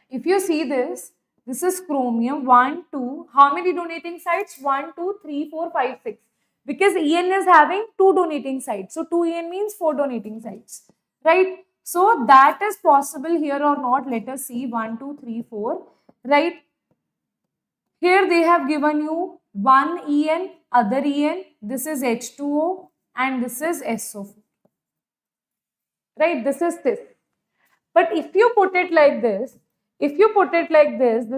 Speaker 1: If you see this, this is chromium 1, 2. How many donating sites? 1, 2, 3, 4, 5, 6. Because En is having 2 donating sites. So 2En means 4 donating sites. Right? So that is possible here or not. Let us see. 1, 2, 3, 4. Right? Here they have given you one En, other En. This is H2O and this is SO4. Right? This is this. But if you put it like this, this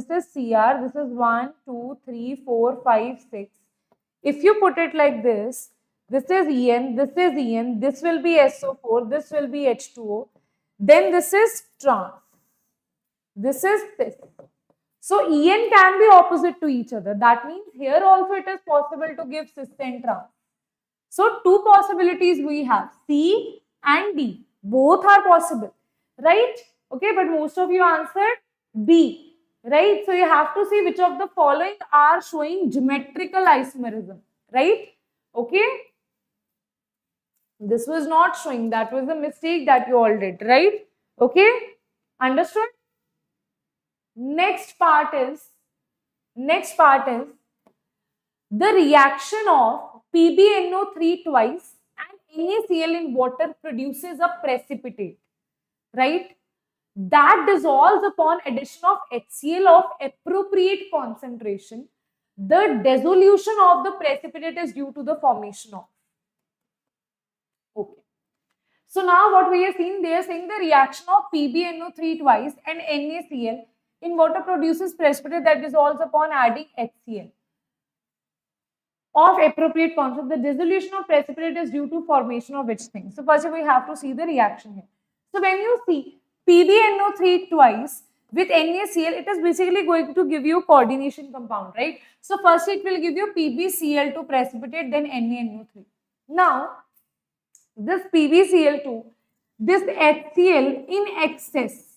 Speaker 1: is Cr, this is 1, 2, 3, 4, 5, 6. If you put it like this is En, this is En, this will be SO4, this will be H2O. Then this is trans. This is cis. So En can be opposite to each other. That means here also it is possible to give cis and trans. So two possibilities we have, C and D. Both are possible, right? Okay, but most of you answered B, right? So you have to see which of the following are showing geometrical isomerism, right? Okay. This was not showing. That was a mistake that you all did, right? Okay. Understood? Next part is the reaction of PbNO3 twice and NaCl in water produces a precipitate, right? That dissolves upon addition of HCl of appropriate concentration. The dissolution of the precipitate is due to the formation of. Okay. So now what we are seeing, they are saying the reaction of PbNO3 twice and NaCl in water produces precipitate that dissolves upon adding HCl of appropriate concentration. The dissolution of precipitate is due to formation of which thing? So first we have to see the reaction here. So when you see PbNO3 twice with NaCl, it is basically going to give you coordination compound, right? So first it will give you PbCl2 precipitate, then NaNO3. Now this PbCl2, this HCl in excess,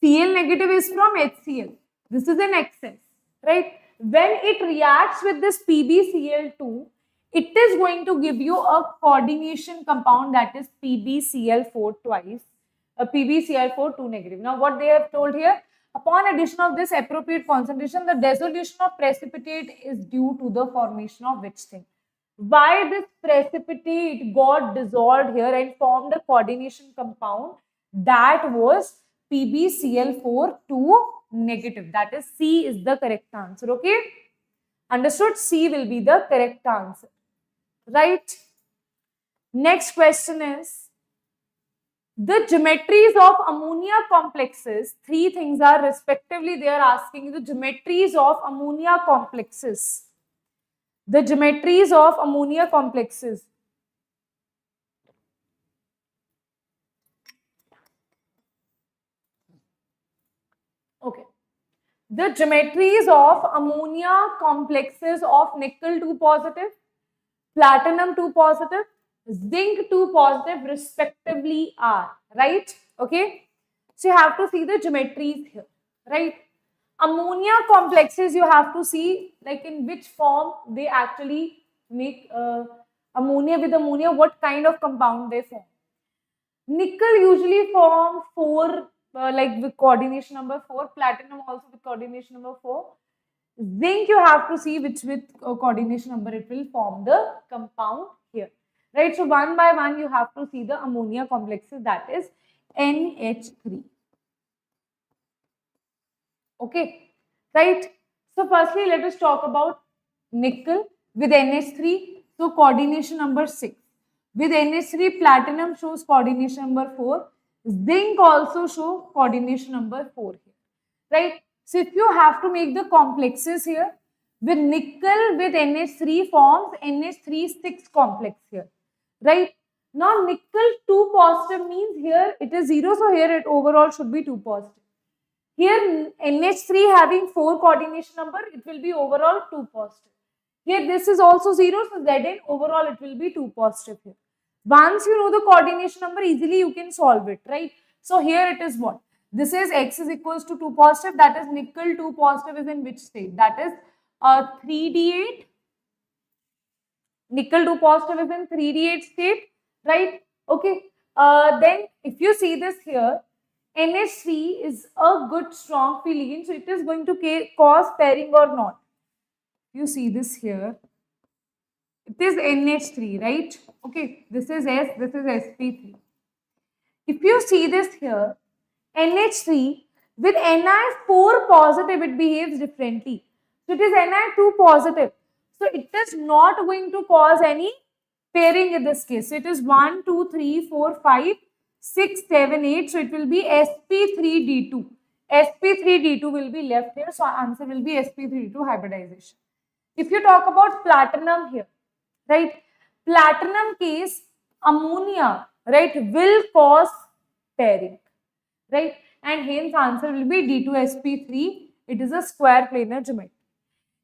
Speaker 1: Cl negative is from HCl. This is in excess, right? When it reacts with this PbCl2, it is going to give you a coordination compound that is PbCl4 twice, a PbCl4 2 negative. Now what they have told here, upon addition of this appropriate concentration, the dissolution of precipitate is due to the formation of which thing? Why this precipitate got dissolved here and formed a coordination compound? That was PbCl4 2 negative. That is C is the correct answer. Okay, understood? C will be the correct answer, right? Next question is the geometries of ammonia complexes. Three things are respectively they are asking the geometries of ammonia complexes. The geometries of ammonia complexes. Okay. The geometries of ammonia complexes of nickel 2 positive, platinum 2 positive, zinc 2 positive respectively are, right? Okay. So you have to see the geometries here, right? Ammonia complexes, you have to see like in which form they actually make ammonia with ammonia, what kind of compound they form. Nickel usually form 4 like with coordination number 4, platinum also with coordination number 4. Zinc you have to see which with coordination number it will form the compound here, right? So one by one you have to see the ammonia complexes, that is NH3. Okay, right? So firstly let us talk about nickel with NH3, so coordination number 6. With NH3, platinum shows coordination number 4. Zinc also show coordination number 4 here, right? So if you have to make the complexes here, with nickel with NH3 forms NH3 6 complex here, right? Now nickel 2 positive means here it is 0, so here it overall should be 2 positive. Here NH3 having 4 coordination number, it will be overall 2 positive. Here this is also 0, so Zn overall it will be 2 positive here. Once you know the coordination number, easily you can solve it, right? So here it is what? This is X is equals to 2 positive, that is nickel 2 positive is in which state? That is 3D8. Nickel 2 positive is in 3D8 state, right? Okay. Then if you see this here, NH3 is a good strong free ligand, so it is going to cause pairing or not. You see this here, it is NH3, right? Okay, this is S, this is sp3. If you see this here, NH3 with Ni4 positive, it behaves differently. So it is Ni2 positive. So it is not going to cause any pairing in this case. So it is 1, 2, 3, 4, 5, 6, 7, 8. So it will be sp3d2. sp3d2 will be left here. So answer will be sp3d2 hybridization. If you talk about platinum here, right? Platinum case, ammonia, right, will cause pairing, right? And hence answer will be D2sp3. It is a square planar geometry.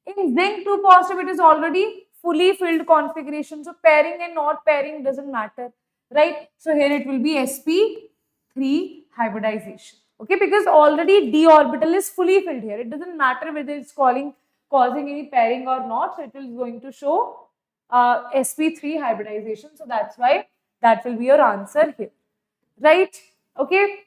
Speaker 1: In zinc 2 positive, it is already fully filled configuration. So pairing and not pairing doesn't matter, right? So here it will be sp3 hybridization. Okay, because already d orbital is fully filled here. It doesn't matter whether it's causing any pairing or not. So it is going to show sp3 hybridization. So that's why that will be your answer here, right? Okay.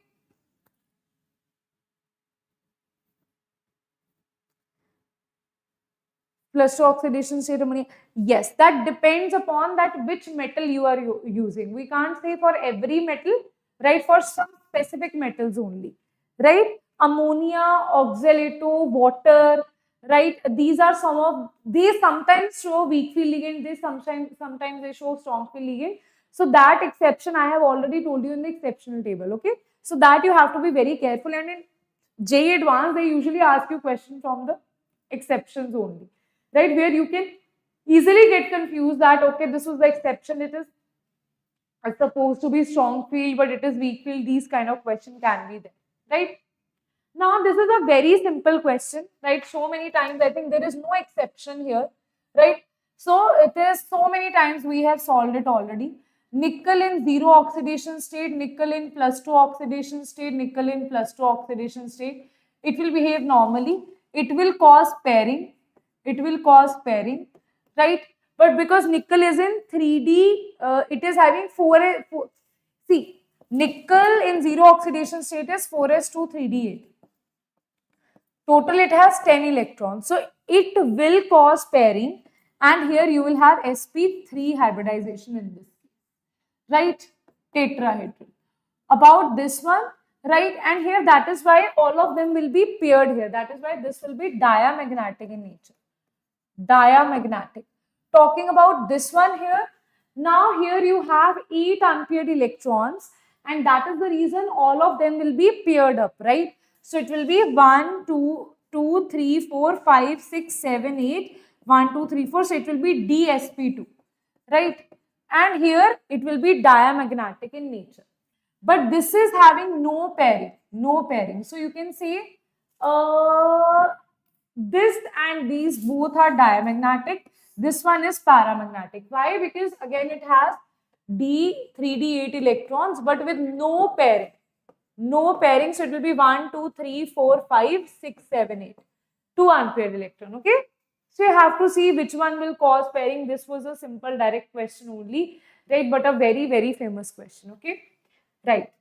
Speaker 1: Plus 2 oxidation state ammonia. Yes, that depends upon that which metal you are using. We can't say for every metal, right? For some specific metals only, right? Ammonia, oxalato, water, right? These are some of these. Sometimes show weak field ligand. They sometimes they show strong field ligand. So that exception I have already told you in the exceptional table. Okay, so that you have to be very careful. And in JEE Advanced, they usually ask you questions from the exceptions only, right? Where you can easily get confused that okay, this was the exception. It is supposed to be strong field, but it is weak field. These kind of question can be there, right? Now, this is a very simple question, right? So many times, I think there is no exception here, right? So, it is so many times we have solved it already. Nickel in 0 oxidation state, nickel in +2 oxidation state, nickel in +2 oxidation state. It will behave normally. It will cause pairing. It will cause pairing, right? But because nickel is in 3D, it is having 4. See, nickel in 0 oxidation state is 4s2 3d8. Total it has 10 electrons. So it will cause pairing, and here you will have sp3 hybridization in this, right? Tetrahedral. About this one, right? And here that is why all of them will be paired here. That is why this will be diamagnetic in nature. Diamagnetic. Talking about this one here, now here you have 8 unpaired electrons, and that is the reason all of them will be paired up, right? So it will be 1, 2, 3, 4, 5, 6, 7, 8, 1, 2, 3, 4. So it will be dsp2, right? And here it will be diamagnetic in nature. But this is having no pairing, no pairing. So you can say this and these both are diamagnetic. This one is paramagnetic. Why? Because again it has 3d8 electrons, but with no pairing. No pairing, so it will be 1, 2, 3, 4, 5, 6, 7, 8. 2 unpaired electron, okay? So you have to see which one will cause pairing. This was a simple direct question only, right? But a very, very famous question, okay? Right.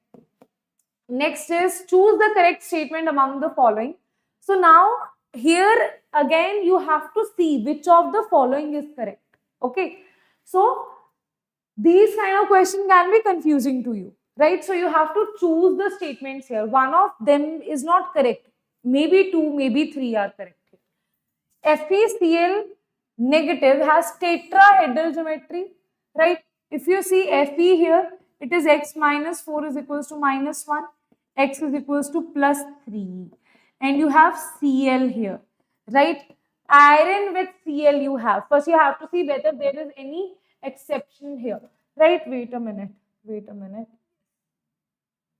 Speaker 1: Next is choose the correct statement among the following. So now here again you have to see which of the following is correct, okay? So these kind of questions can be confusing to you, right? So you have to choose the statements here. One of them is not correct. Maybe 2, maybe 3 are correct here. FeCl negative has tetrahedral geometry, right? If you see Fe here, it is x minus 4 is equals to minus 1, x is equals to plus 3. And you have Cl here, right? Iron with Cl you have. First you have to see whether there is any exception here, right? Wait a minute.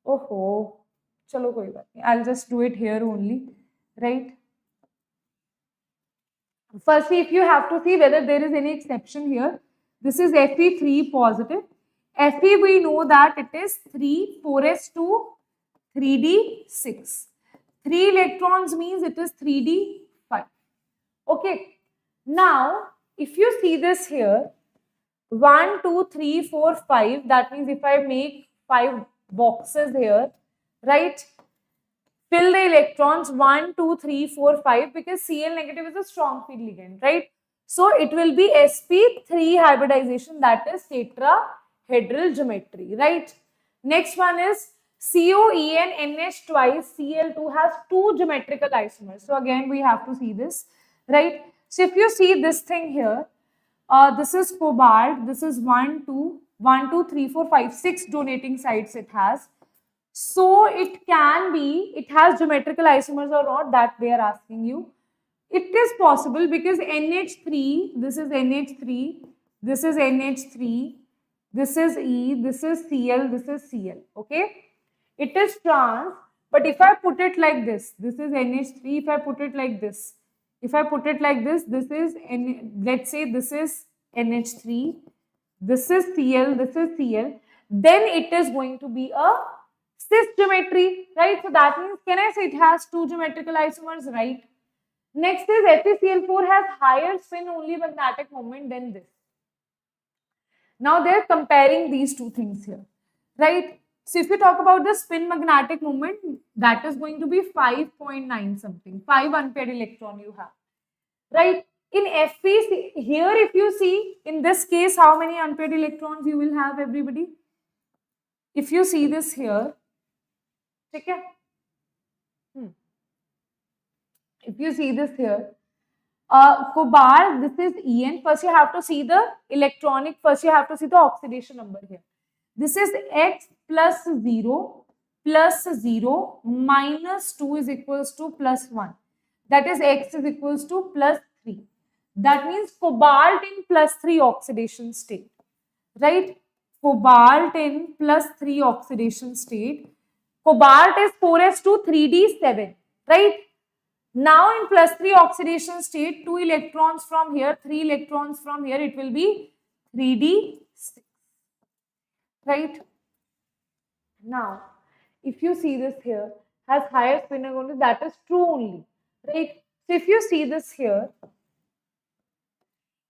Speaker 1: Oh, chalo koi baat nahi. I'll just do it here only, right? Firstly, if you have to see whether there is any exception here, this is Fe3 positive. Fe we know that it is 3, 4s2, 3d6. 3 electrons means it is 3d5. Okay. Now, if you see this here, 1, 2, 3, 4, 5, that means if I make 5 boxes here, right? Fill the electrons 1, 2, 3, 4, 5 because Cl negative is a strong field ligand, right? So it will be sp3 hybridization, that is tetrahedral geometry, right? Next one is COEN NH twice Cl2 has 2 geometrical isomers. So again we have to see this, right? So if you see this thing here, this is cobalt, this is 1, 2, 3, 4, 5, 6 donating sites it has. So it can be, it has geometrical isomers or not, that they are asking you. It is possible because NH3, this is NH3, this is NH3, this is E, this is Cl, this is Cl, okay? It is trans, but if I put it like this is NH3, if I put it like this, this is, let's say this is NH3, this is Cl, this is Cl, then it is going to be a cis geometry, right? So that means, can I say it has 2 geometrical isomers, right? Next is FeCl4 has higher spin only magnetic moment than this. Now they're comparing these two things here, right? So if you talk about the spin magnetic moment, that is going to be 5.9 something, 5 unpaired electron you have, right? In Fe, here if you see, in this case, how many unpaired electrons you will have, everybody? If you see this here, okay? If you see this here, cobalt, this is En. First, you have to see the electronic. First, you have to see the oxidation number here. This is X plus 0 minus 2 is equals to plus 1. That is X is equals to plus 3. That means cobalt in plus 3 oxidation state. Right? Cobalt in plus 3 oxidation state. Cobalt is 4s2 3d7. Right? Now in plus 3 oxidation state, 2 electrons from here, 3 electrons from here, it will be 3d6. Right? Now, if you see this here, has higher spin only, that is true only. Right? So if you see this here,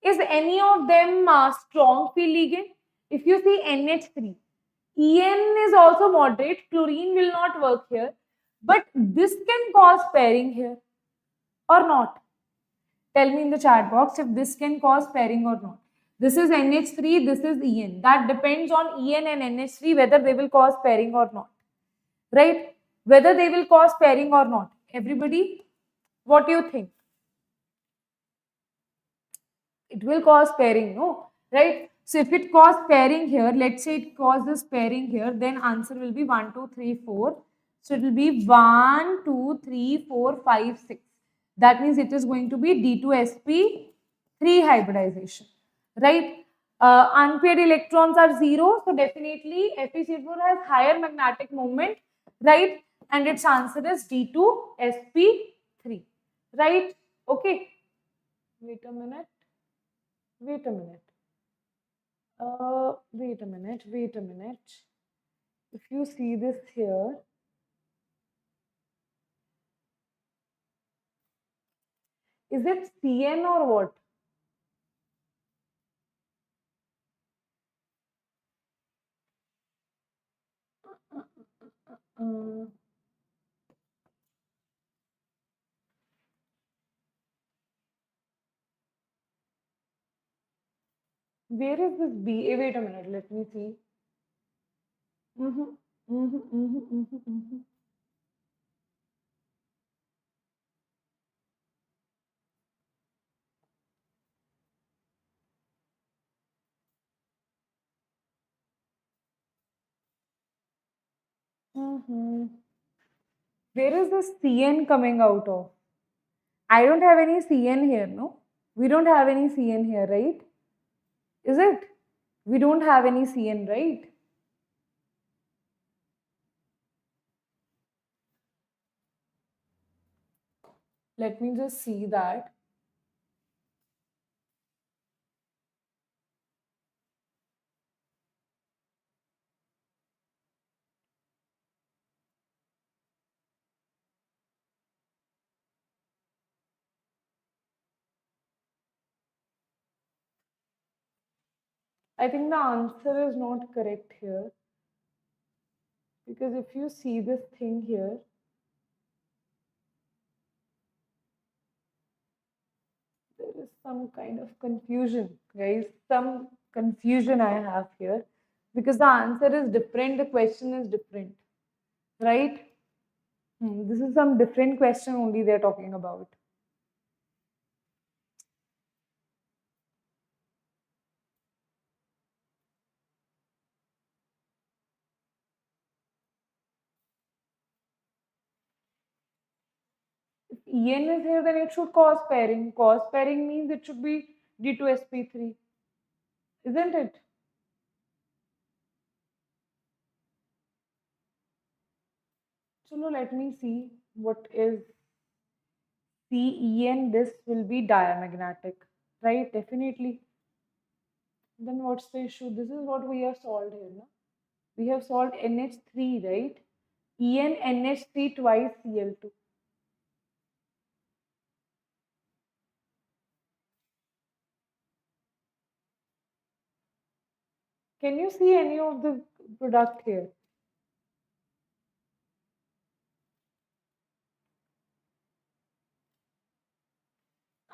Speaker 1: is any of them strong field ligand? If you see NH3, En is also moderate, chlorine will not work here, but this can cause pairing here or not. Tell me in the chat box if this can cause pairing or not. This is NH3, this is En. That depends on En and NH3 whether they will cause pairing or not. Right? Whether they will cause pairing or not. Everybody, what do you think? It will cause pairing, no? Right? So if it cause pairing here, let's say it causes pairing here, then answer will be 1, 2, 3, 4. So it will be 1, 2, 3, 4, 5, 6. That means it is going to be D2sp3 hybridization. Right? Unpaired electrons are 0. So definitely FeCl4 has higher magnetic moment. Right? And its answer is D2sp3. Right? Okay. Wait a minute. Wait a minute. Wait a minute. If you see this here, is it Cn or what? Where is this B? Wait a minute, let me see. Where is this Cn coming out of? I don't have any Cn here, no? We don't have any Cn here, right? Is it? We don't have any Cn, right? Let me just see that. I think the answer is not correct here. Because if you see this thing here, there is some kind of confusion, guys. Some confusion I have here because the answer is different, the question is different, right? This is some different question only they're talking about. If En is here, then it should cause pairing. Cause pairing means it should be D2sp3, isn't it? So now let me see what is CEN. This will be diamagnetic, right? Definitely. Then what's the issue? This is what we have solved here, no? We have solved NH3, right? En NH3 twice Cl2. Can you see any of the product here?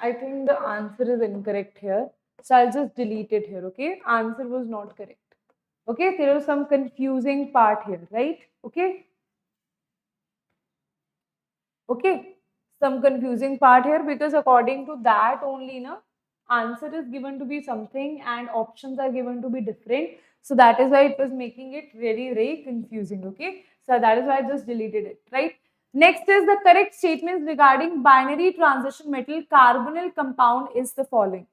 Speaker 1: I think the answer is incorrect here. So I'll just delete it here, okay? Answer was not correct. Okay, there was some confusing part here, right? Okay, okay. Some confusing part here because according to that only, na, answer is given to be something and options are given to be different. So that is why it was making it very, very confusing, okay? So that is why I just deleted it, right? Next is the correct statements regarding binary transition metal carbonyl compound is the following.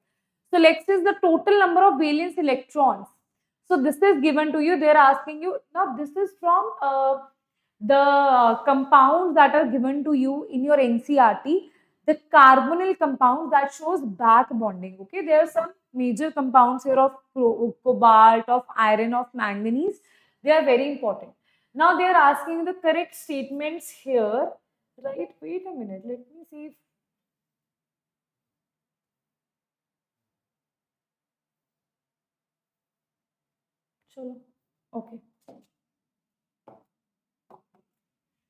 Speaker 1: So next is the total number of valence electrons. So this is given to you. They are asking you, now this is from the compounds that are given to you in your NCRT, the carbonyl compound that shows back bonding. Okay, there are some major compounds here of cobalt, of iron, of manganese. They are very important. Now they are asking the correct statements here. Right, wait a minute. Let me see if Chalo. Okay.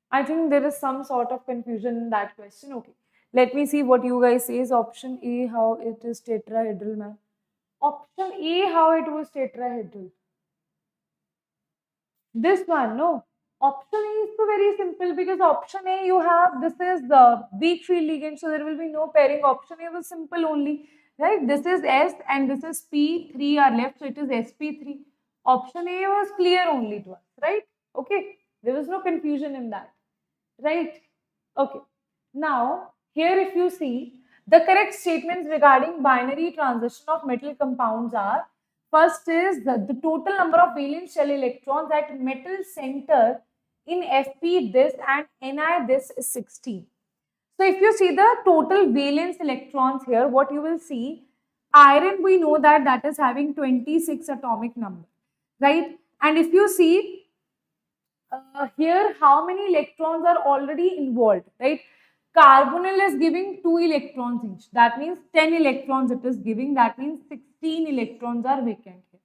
Speaker 1: I think there is some sort of confusion in that question. Okay. Let me see what you guys say is option A, how it is tetrahedral, ma'am. Option A, how it was tetrahedral. This one, no. Option A is so very simple because option A you have, this is the weak field ligand, so there will be no pairing. Option A was simple only, right? This is S and this is P3 are left, so it is sp3. Option A was clear only to us, right? Okay, there was no confusion in that, right? Okay. Now, here if you see, the correct statements regarding binary transition of metal compounds are, first is the total number of valence shell electrons at metal center in Fp this and Ni this is 16. So if you see the total valence electrons here, what you will see, iron we know that that is having 26 atomic number, right? And if you see here how many electrons are already involved, right? Carbonyl is giving 2 electrons each. That means 10 electrons it is giving. That means 16 electrons are vacant here,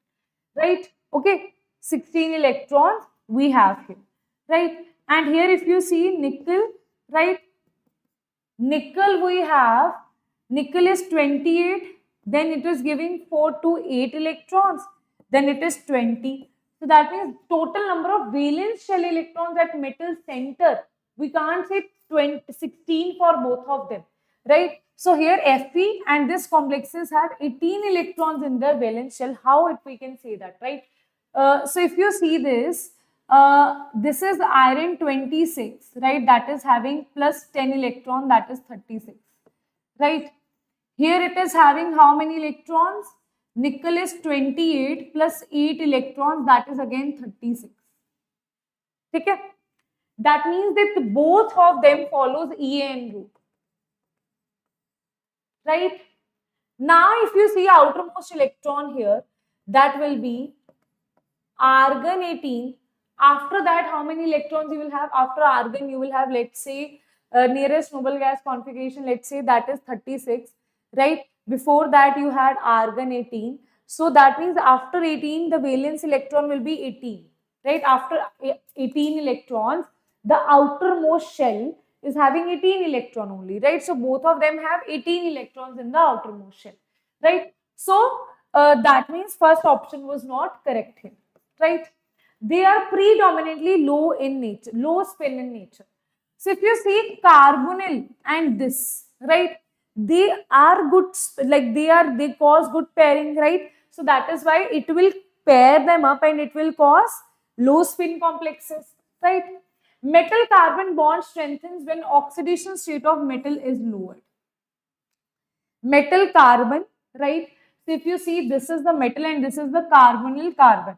Speaker 1: right? Okay, 16 electrons we have here, right? And here if you see nickel, right? Nickel we have, nickel is 28, then it is giving 4 to 8 electrons, then it is 20. So that means total number of valence shell electrons at metal center, we can't say 20, 16 for both of them, right? So here Fe and this complexes have 18 electrons in their valence shell. How it we can say that, right? So if you see this is iron 26, right? That is having plus 10 electron, that is 36, right? Here it is having how many electrons? Nickel is 28 plus 8 electrons, that is again 36. Okay? That means that both of them follows EAN route, right? Now if you see outermost electron here, that will be argon 18. After that, how many electrons you will have? After argon, you will have, let's say, nearest noble gas configuration, let's say that is 36, right? Before that, you had argon 18. So that means after 18, the valence electron will be 18, right? After 18 electrons, the outermost shell is having 18 electron only, right? So both of them have 18 electrons in the outermost shell, right? So that means first option was not correct here, right? They are predominantly low in nature, low spin in nature. So if you see carbonyl and this, right, they are good, like they cause good pairing, right? So that is why it will pair them up and it will cause low spin complexes, right? Metal carbon bond strengthens when oxidation state of metal is lowered. Metal carbon, right? So if you see this is the metal and this is the carbonyl carbon.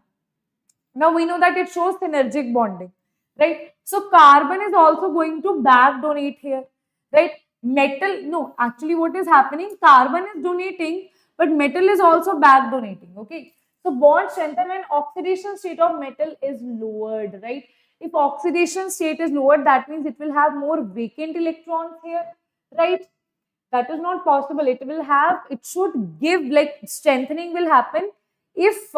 Speaker 1: Now we know that it shows synergic bonding, right? So carbon is also going to back donate here, right? Metal, no, actually what is happening? Carbon is donating, but metal is also back donating, okay? So bond strengthen when oxidation state of metal is lowered, right? If oxidation state is lowered, that means it will have more vacant electrons here, right? That is not possible. It will have, it should give, like strengthening will happen if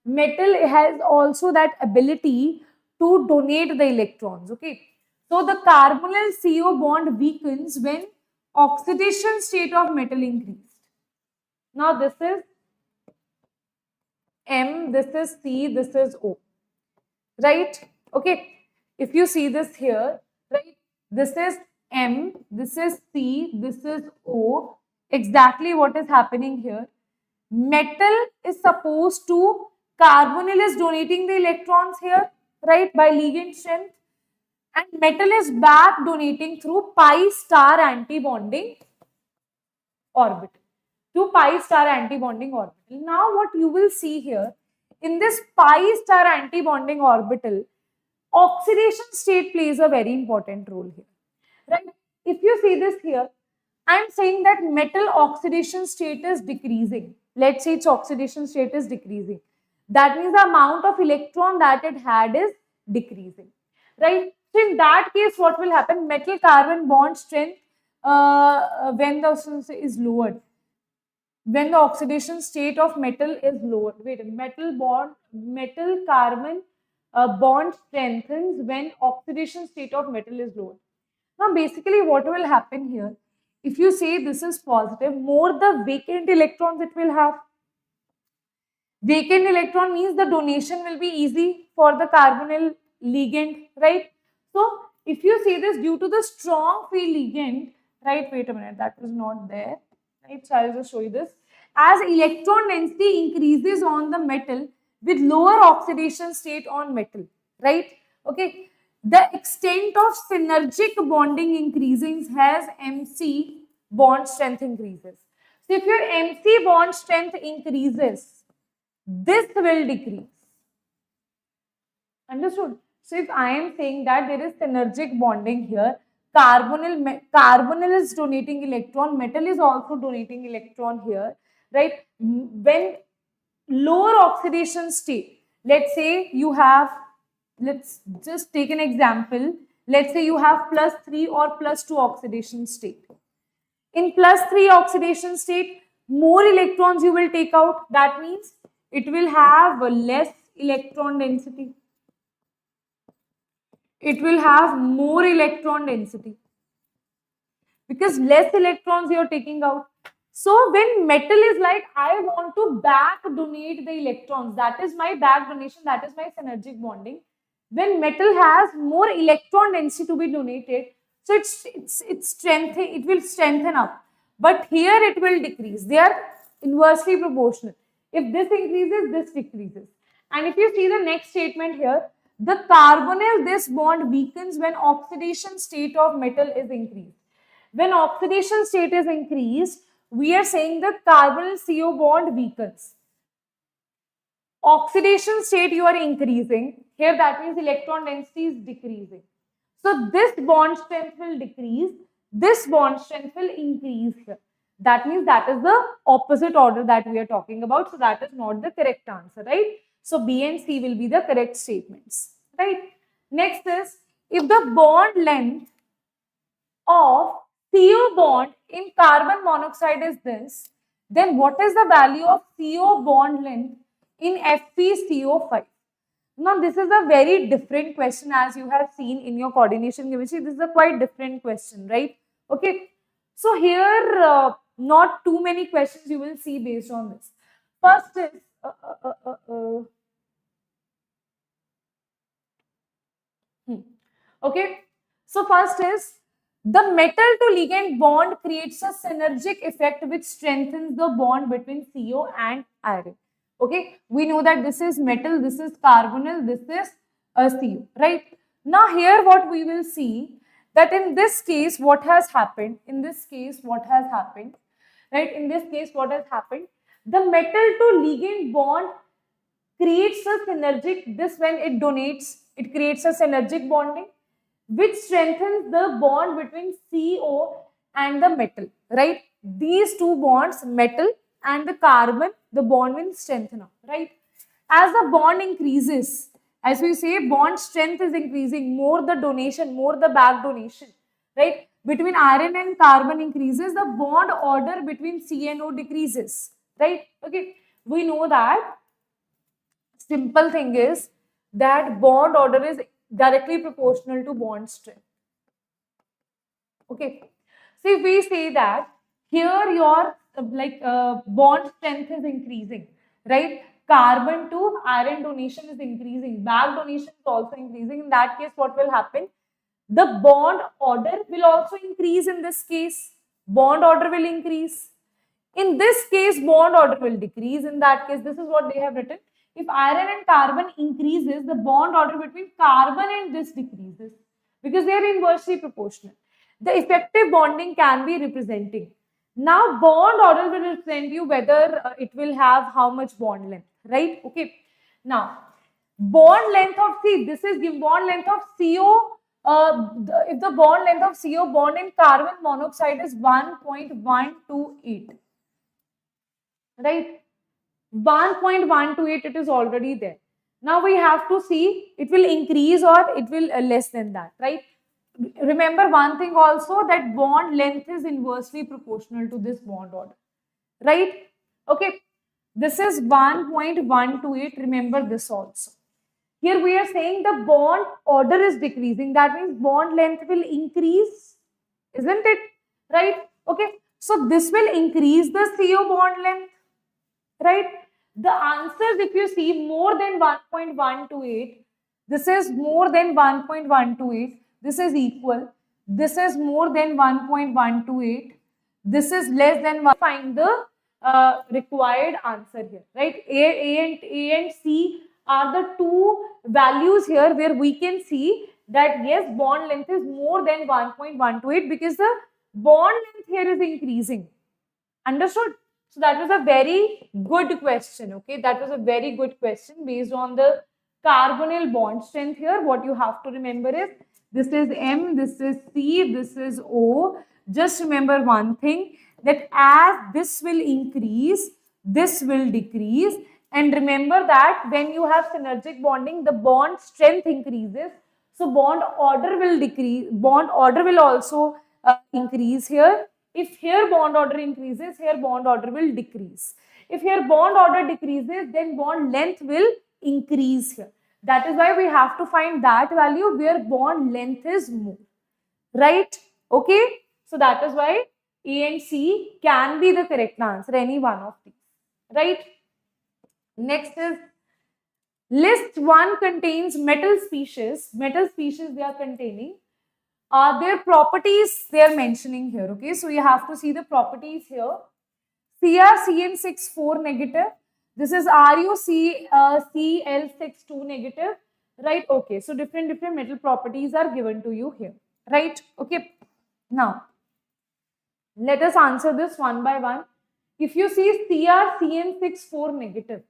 Speaker 1: metal has also that ability to donate the electrons, okay? So the carbonyl CO bond weakens when oxidation state of metal increased. Now this is M, this is C, this is O, right? Okay, if you see this here, right, this is M, this is C, this is O. Exactly what is happening here. Metal is supposed to, carbonyl is donating the electrons here, right, by ligand strength, and metal is back donating through pi star anti-bonding orbital. To pi star anti-bonding orbital. Now what you will see here, in this pi star anti-bonding orbital, oxidation state plays a very important role here, right? If you see this here, I am saying that metal oxidation state is decreasing. Let's say its oxidation state is decreasing. That means the amount of electron that it had is decreasing, right? So in that case, what will happen? Metal carbon bond strength when the oxidation is lowered, when the oxidation state of metal is lowered. Wait, metal carbon bond strengthens when oxidation state of metal is lowered. Now, basically, what will happen here? If you say this is positive, more the vacant electrons it will have. Vacant electron means the donation will be easy for the carbonyl ligand, right? So, if you see this, due to the strong free ligand, right? Wait a minute, that was not there, right? So, I'll just show you this. As electron density increases on the metal with lower oxidation state on metal, right? Okay, the extent of synergic bonding increases as MC bond strength increases. So, if your MC bond strength increases, this will decrease. Understood? So if I am saying that there is synergic bonding here, carbonyl is donating electron, metal is also donating electron here, right? When lower oxidation state, let's say you have, let's just take an example, let's say you have +3 or +2 oxidation state. In +3 oxidation state, more electrons you will take out. That means it will have less electron density. It will have more electron density because less electrons you are taking out. So when metal is like, I want to back donate the electrons, that is my back donation, that is my synergic bonding. When metal has more electron density to be donated, so it will strengthen up. But here it will decrease. They are inversely proportional. If this increases, this decreases. And if you see the next statement here, the carbonyl, this bond weakens when oxidation state of metal is increased. When oxidation state is increased, we are saying the carbonyl CO bond weakens. Oxidation state you are increasing. Here that means electron density is decreasing. So this bond strength will decrease. This bond strength will increase here. That means that is the opposite order that we are talking about. So that is not the correct answer, right? So B and C will be the correct statements, right? Next is, if the bond length of CO bond in carbon monoxide is this, then what is the value of CO bond length in FeCO5? Now, this is a very different question as you have seen in your coordination chemistry. This is a quite different question, right? Okay. So, here, not too many questions you will see based on this. First is, okay. So, first is, the metal to ligand bond creates a synergic effect which strengthens the bond between CO and iron. Okay, we know that this is metal, this is carbonyl, this is a CO, right? Now here what we will see, that in this case what has happened, right? In this case what has happened, the metal to ligand bond creates a synergic, this when it donates, it creates a synergic bonding which strengthens the bond between CO and the metal, right? These two bonds, metal and the carbon, the bond will strengthen up, right? As the bond increases, as we say, bond strength is increasing, more the donation, more the back donation, right? Between iron and carbon increases, the bond order between C and O decreases, right? Okay, we know that simple thing is that bond order is directly proportional to bond strength. Okay, See, we say that here your bond strength is increasing, right? Carbon to iron donation is increasing. Back donation is also increasing. In that case, what will happen? The bond order will also increase in this case. Bond order will increase. In this case, bond order will decrease. In that case, this is what they have written. If iron and carbon increases, the bond order between carbon and this decreases because they are inversely proportional. The effective bonding can be representing. Now, bond order will represent you whether it will have how much bond length, right? Okay. Now, bond length of, see, this is the bond length of CO. If the bond length of CO bond in carbon monoxide is 1.128, right? 1.128, it is already there. Now we have to see it will increase or it will less than that, right? Remember one thing also, that bond length is inversely proportional to this bond order, right? Okay, this is 1.128. Remember this also. Here we are saying the bond order is decreasing. That means bond length will increase, isn't it? Right? Okay, so this will increase the CO bond length, right? The answers, if you see, more than 1.128, this is more than 1.128, this is equal, this is more than 1.128, this is less than 1. Find the required answer here, right? A and C are the two values here where we can see that yes, bond length is more than 1.128 because the bond length here is increasing. Understood? So that was a very good question. Okay, that was a very good question based on the carbonyl bond strength here. What you have to remember is this is M, this is C, this is O. Just remember one thing, that as this will increase, this will decrease. And remember that when you have synergic bonding, the bond strength increases. So bond order will decrease, bond order will also increase here. If here bond order increases, here bond order will decrease. If here bond order decreases, then bond length will increase here. That is why we have to find that value where bond length is more, right? Okay, so that is why A and C can be the correct answer, any one of these, right? Next is list 1 contains metal species. Metal species they are containing. Their properties they are mentioning here. Okay, so you have to see the properties here. CrCN64 negative. This is RuCl62 negative. Right? Okay, so different metal properties are given to you here. Right? Okay. Now, let us answer this one by one. If you see CrCN64 negative,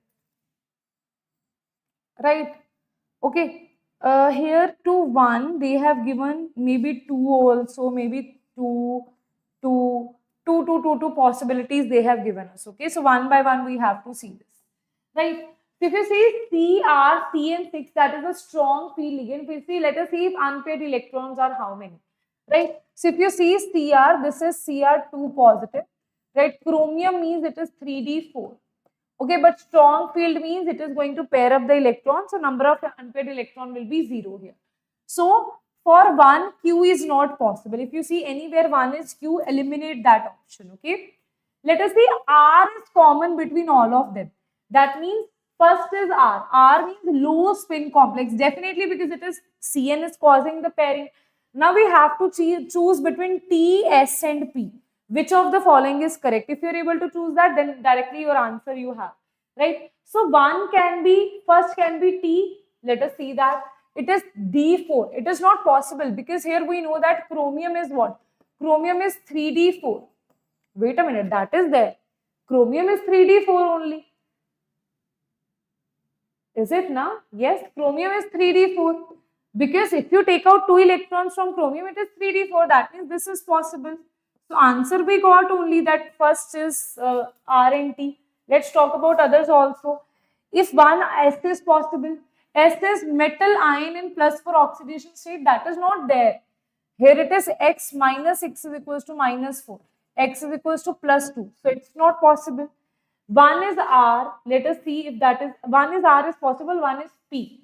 Speaker 1: right? Okay. Here to 1 they have given maybe 2 also, maybe 2 possibilities they have given us. Okay, so one by one we have to see this, right? So if you see CrCN6, that is a strong field ligand. If you see, let us see if unpaired electrons are how many, right? So if you see Cr, this is Cr2 positive, right? Chromium means it is 3d4. Okay, but strong field means it is going to pair up the electrons. So number of unpaired electron will be 0 here. So for 1, Q is not possible. If you see anywhere 1 is Q, eliminate that option. Okay. Let us see R is common between all of them. That means first is R. R means low spin complex. Definitely because it is Cn is causing the pairing. Now we have to choose between T, S and P. Which of the following is correct? If you are able to choose that, then directly your answer you have, right? So one can be, first can be T. Let us see that. It is D4. It is not possible because here we know that chromium is what? Chromium is 3D4. Wait a minute, that is there. Chromium is 3D4 only. Is it now? Yes, chromium is 3D4. Because if you take out 2 electrons from chromium, it is 3D4. That means this is possible. So answer we got only that first is R and T. Let's talk about others also. If one S is possible, S is metal ion in plus for oxidation state, that is not there. Here it is X minus X is equals to minus 4. X is equals to plus 2. So it's not possible. One is R. Let us see if that is, one is R is possible, one is P.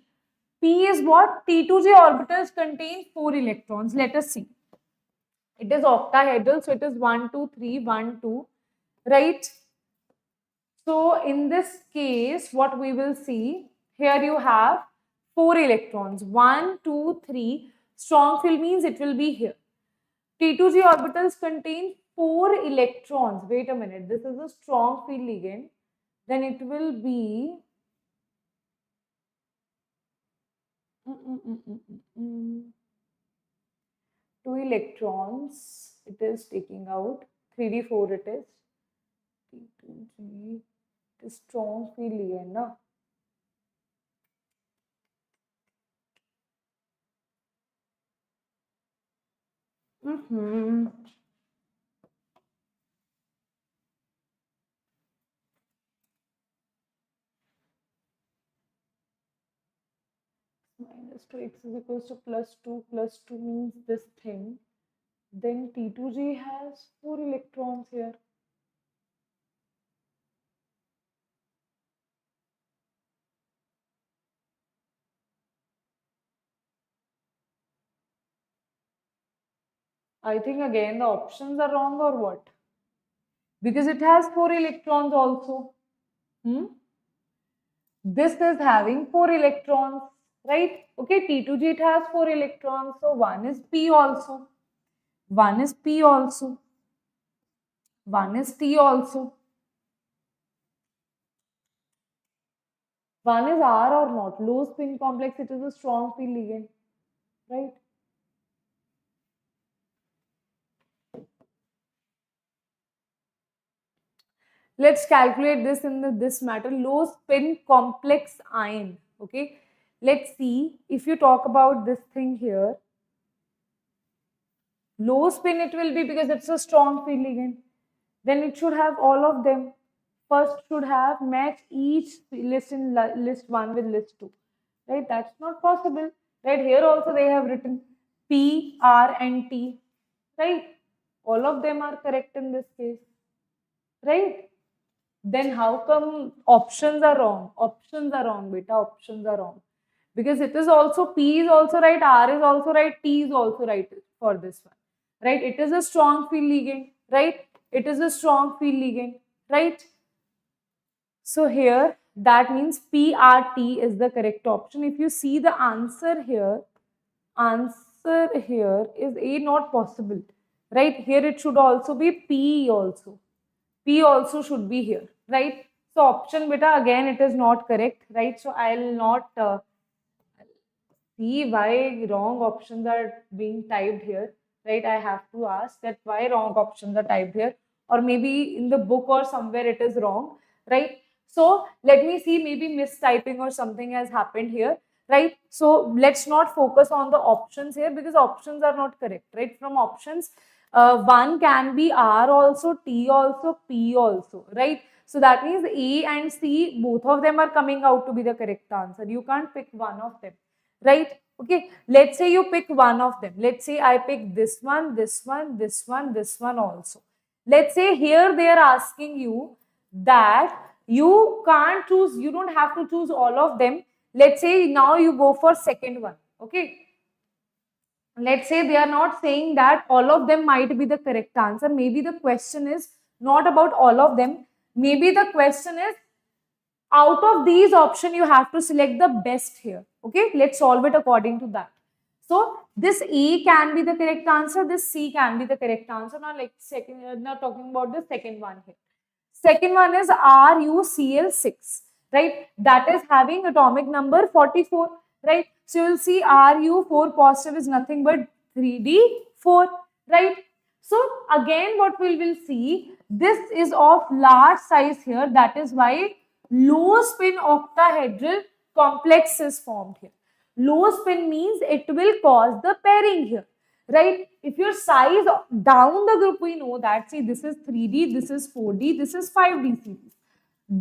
Speaker 1: P is what? T2J orbitals contain 4 electrons. Let us see. It is octahedral, so it is 1, 2, 3, 1, 2, right? So in this case, what we will see, here you have 4 electrons, 1, 2, 3. Strong field means it will be here. T2G orbitals contain 4 electrons. Wait a minute, this is a strong field ligand. Then it will be 2 electrons. It is taking out 3d4. It is T2G. It is strong field ligand, na? Minus 2x is equals to plus 2 means this thing. Then T2G has 4 electrons here. I think again the options are wrong or what? Because it has 4 electrons also. This is having 4 electrons, right? Okay, T2G it has 4 electrons. So 1 is P also. 1 is P also. 1 is T also. 1 is R or not. Low spin complex, it is a strong field ligand, right? Let's calculate this in this matter. Low spin complex ion. Okay. Let's see if you talk about this thing here. Low spin it will be because it's a strong field ligand. Then it should have all of them. First should have match each list in list 1 with list 2. Right? That's not possible. Right? Here also they have written P, R and T. Right? All of them are correct in this case. Right? Then how come options are wrong? Options are wrong, beta. Options are wrong. Because it is also P is also right, R is also right, T is also right for this one. Right? It is a strong field ligand. Right? It is a strong field ligand. Right? So here that means PRT is the correct option. If you see the answer here is A, not possible. Right? Here it should also be P also. P also should be here, right? So option beta again it is not correct, right? So I'll not see why wrong options are being typed here, right? I have to ask that why wrong options are typed here, or maybe in the book or somewhere it is wrong, right? So let me see, maybe mistyping or something has happened here, right? So let's not focus on the options here because options are not correct, right? From options, one can be R also, T also, P also, right? So that means A and C, both of them are coming out to be the correct answer. You can't pick one of them, right? Okay, let's say you pick one of them. Let's say I pick this one, this one, this one, this one also. Let's say here they are asking you that you can't choose, you don't have to choose all of them. Let's say now you go for second one, okay? Let's say they are not saying that all of them might be the correct answer. Maybe the question is not about all of them. Maybe the question is out of these options, you have to select the best here. Okay, let's solve it according to that. So this E can be the correct answer. This C can be the correct answer. Now, like now talking about the second one here. Second one is RuCl6, right? That is having atomic number 44, right? So you'll see Ru4 positive is nothing but 3d4, right? So again, what we will see, this is of large size here. That is why low spin octahedral complex is formed here. Low spin means it will cause the pairing here, right? If your size down the group, we know that, see, this is 3D, this is 4D, this is 5D series.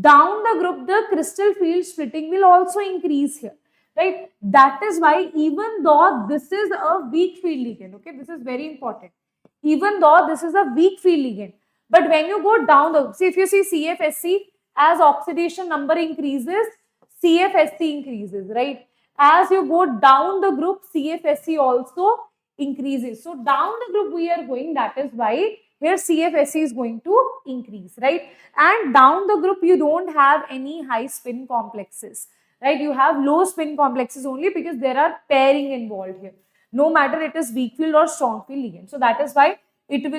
Speaker 1: Down the group, the crystal field splitting will also increase here, right? That is why even though this is a weak field ligand, okay, this is very important. Even though this is a weak field ligand, but when you go down the, see, if you see CFSC, as oxidation number increases, CFSC increases, right? As you go down the group, CFSC also increases. So down the group we are going, that is why here CFSE is going to increase, right? And down the group you don't have any high spin complexes, right? You have low spin complexes only because there are pairing involved here. No matter it is weak field or strong field ligand. So that is why it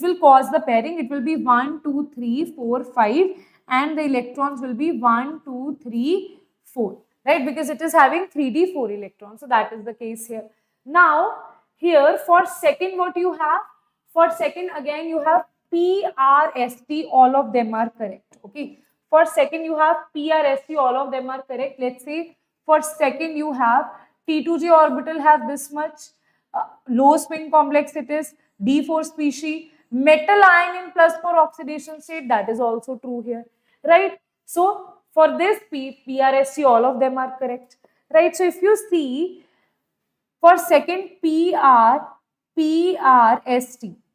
Speaker 1: will cause the pairing. It will be 1, 2, 3, 4, 5 and the electrons will be 1, 2, 3, 4, right? Because it is having 3d 4 electrons. So that is the case here. Now here for second what you have? For second again you have PRST, all of them are correct. Okay. For second you have PRST, all of them are correct. Let's say for second you have T2G orbital have this much, low spin complex it is, D4 species, metal ion in +4 oxidation state, that is also true here, right? So for this PRST, all of them are correct, right? So if you see for second PRST,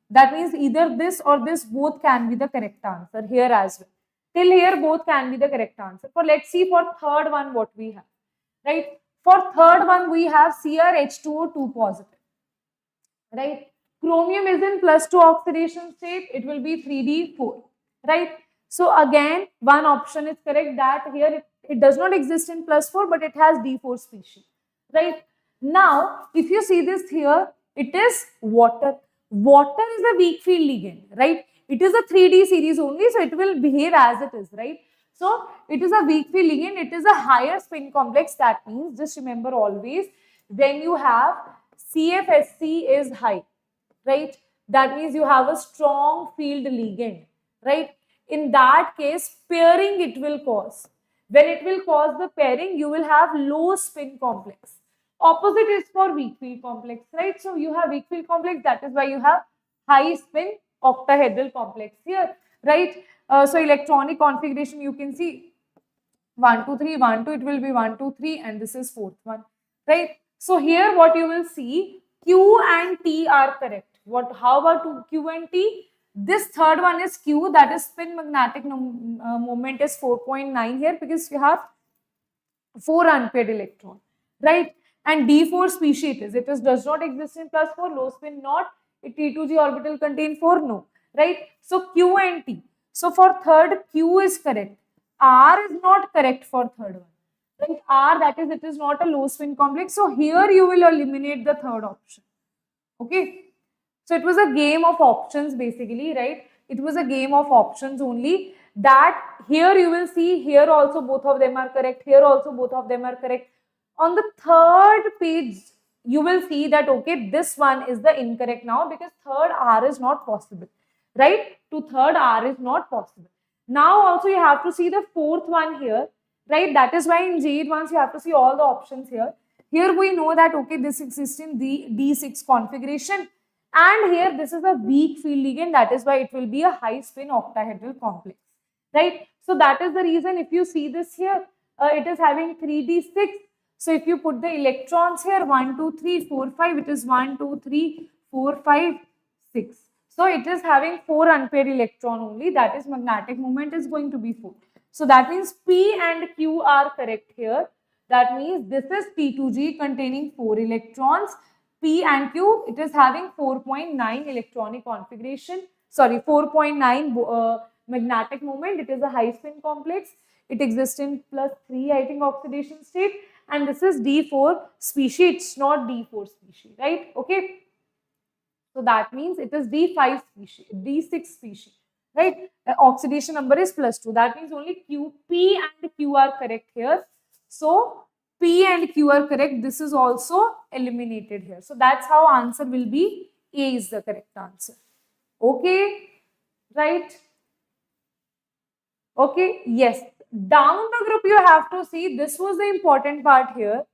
Speaker 1: that means either this or this, both can be the correct answer here as well. Till here both can be the correct answer. For let's see for third one what we have, right? For third one we have CrH2O2 positive, right? Chromium is in +2 oxidation state, it will be 3d4, right? So again one option is correct, that here it does not exist in +4 but it has D4 species, right? Now if you see this here, it is water. Water is a weak field ligand, right? It is a 3D series only, so it will behave as it is, right? So it is a weak field ligand, it is a higher spin complex. That means just remember always when you have CFSC is high, right? That means you have a strong field ligand, right? In that case, pairing it will cause. When it will cause the pairing, you will have low spin complex. Opposite is for weak field complex, right? So you have weak field complex, that is why you have high spin octahedral complex here, right? So electronic configuration you can see 1, 2, 3, 1, 2, it will be 1, 2, 3 and this is fourth one, right? So here what you will see, Q and T are correct. How about Q and T? This third one is Q, that is spin magnetic moment is 4.9 here because you have 4 unpaired electron, right? And D4 species it does not exist in +4, low spin not, T2G orbital contain 4, no, right? So Q and T. So for third, Q is correct. R is not correct for third one, right? R, that is, it is not a low spin complex. So here you will eliminate the third option, okay? So it was a game of options basically, right? It was a game of options only, that here you will see, here also both of them are correct, here also both of them are correct. On the third page, you will see that, okay, this one is the incorrect now because third R is not possible, right? To third R is not possible. Now also you have to see the fourth one here, right? That is why in JEE Advanced you have to see all the options here. Here we know that, okay, this exists in the D6 configuration and here this is a weak field ligand, that is why it will be a high spin octahedral complex, right? So that is the reason if you see this here, it is having 3d6. So if you put the electrons here 1, 2, 3, 4, 5, it is 1, 2, 3, 4, 5, 6. So it is having 4 unpaired electron only, that is magnetic moment is going to be 4. So that means P and Q are correct here. That means this is T2G containing 4 electrons. P and Q, it is having 4.9 electronic configuration, sorry, 4.9 magnetic moment. It is a high spin complex. It exists in +3, I think, oxidation state. And this is D4 species, it's not D4 species, right? Okay. So that means it is D5 species, D6 species, right? Oxidation number is +2. That means only P and Q are correct here. So P and Q are correct. This is also eliminated here. So that's how answer will be A is the correct answer. Okay, right? Okay, yes. Down the group you have to see, this was the important part here.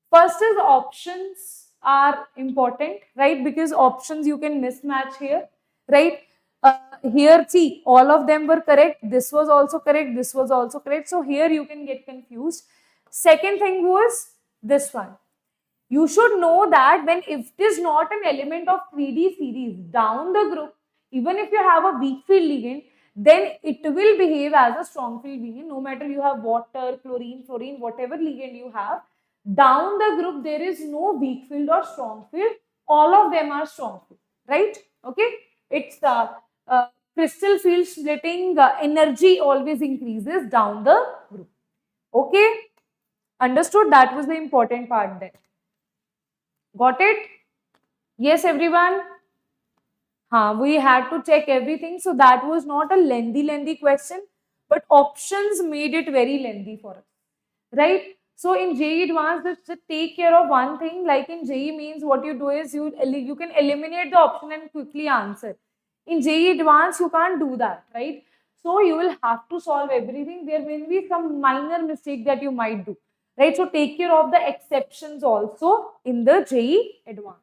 Speaker 1: First is options are important, right? Because options you can mismatch here, right? Here see, all of them were correct. This was also correct. This was also correct. So here you can get confused. Second thing was this one. You should know that when if it is not an element of 3D series down the group, even if you have a weak field ligand, then it will behave as a strong field ligand. No matter you have water, chlorine, fluorine, whatever ligand you have, down the group there is no weak field or strong field all of them are strong field, right? Okay, it's crystal field splitting energy always increases down the group. Okay, understood? That was the important part there. Got it? Yes, everyone? We had to check everything. So that was not a lengthy question, but options made it very lengthy for us, right? So in JEE Advanced, just take care of one thing. Like in JEE Mains, what you do is you can eliminate the option and quickly answer. In JEE Advanced, you can't do that, right? So you will have to solve everything. There will be some minor mistake that you might do, right? So take care of the exceptions also in the JEE Advanced.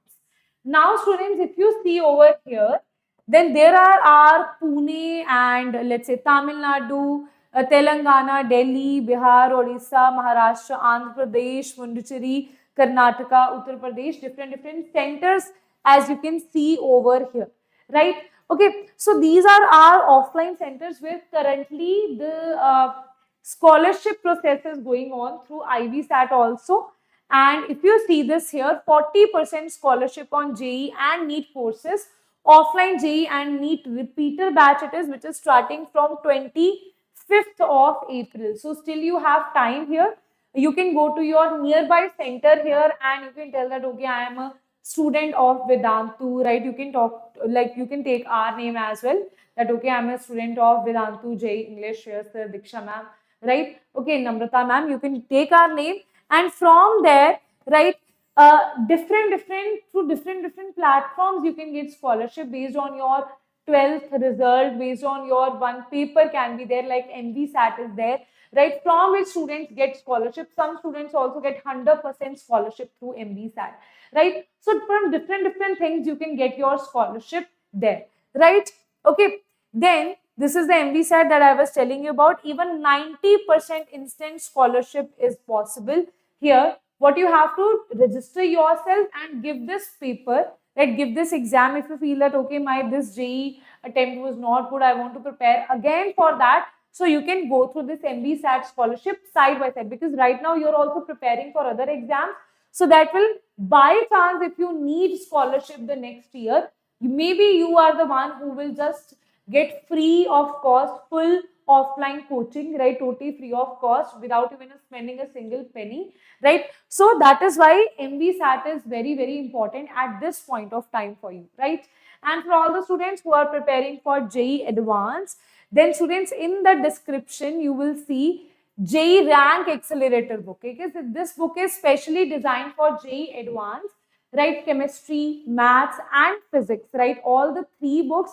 Speaker 1: Now, students, if you see over here, then there are our Pune and let's say Tamil Nadu, Telangana, Delhi, Bihar, Odisha, Maharashtra, Andhra Pradesh, Pondicherry, Karnataka, Uttar Pradesh, different centers as you can see over here, right? Okay, so these are our offline centers where currently the scholarship process is going on through IVSAT also. And if you see this here, 40% scholarship on JEE and NEET courses, offline JEE and NEET repeater batch it is, which is starting from 25th of April. So still you have time here. You can go to your nearby center here and you can tell that, okay, I am a student of Vedantu, right? You can talk, like you can take our name as well, that, okay, I'm a student of Vedantu JEE English, yes, sir, Diksha ma'am, right? Okay, Namrata ma'am, you can take our name. And from there, right, through different platforms, you can get scholarship based on your 12th result, based on your one paper can be there, like MVSAT is there, right, from which students get scholarship. Some students also get 100% scholarship through MVSAT, right? So from different things, you can get your scholarship there, right? Okay, then this is the MVSAT that I was telling you about. Even 90% instant scholarship is possible here. What you have to register yourself and give this paper, like give this exam. If you feel that, okay, my this JEE attempt was not good, I want to prepare again for that. So you can go through this MVSAT scholarship side by side, because right now you're also preparing for other exams. So that will, by chance, if you need scholarship the next year, maybe you are the one who will just get free of cost, full offline coaching, right? Totally free of cost without even spending a single penny, right? So that is why MVSAT is very important at this point of time for you, right? And for all the students who are preparing for JEE Advanced, then students, in the description you will see JEE Rank Accelerator book. Okay, so this book is specially designed for JEE Advanced, right? Chemistry, maths and physics, right? All the three books,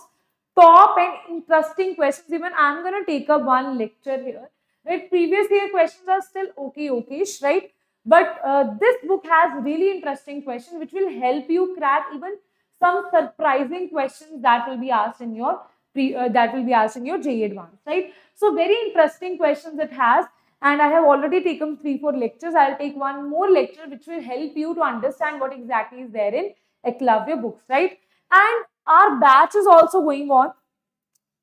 Speaker 1: top and interesting questions. Even I'm going to take up one lecture here, right? Previous year questions are still okay-ish, right? But this book has really interesting questions which will help you crack even some surprising questions that will be asked in your JEE Advanced, right? So very interesting questions it has, and I have already taken 3-4 lectures. I'll take one more lecture which will help you to understand what exactly is there in Eklavya books, right? And our batch is also going on,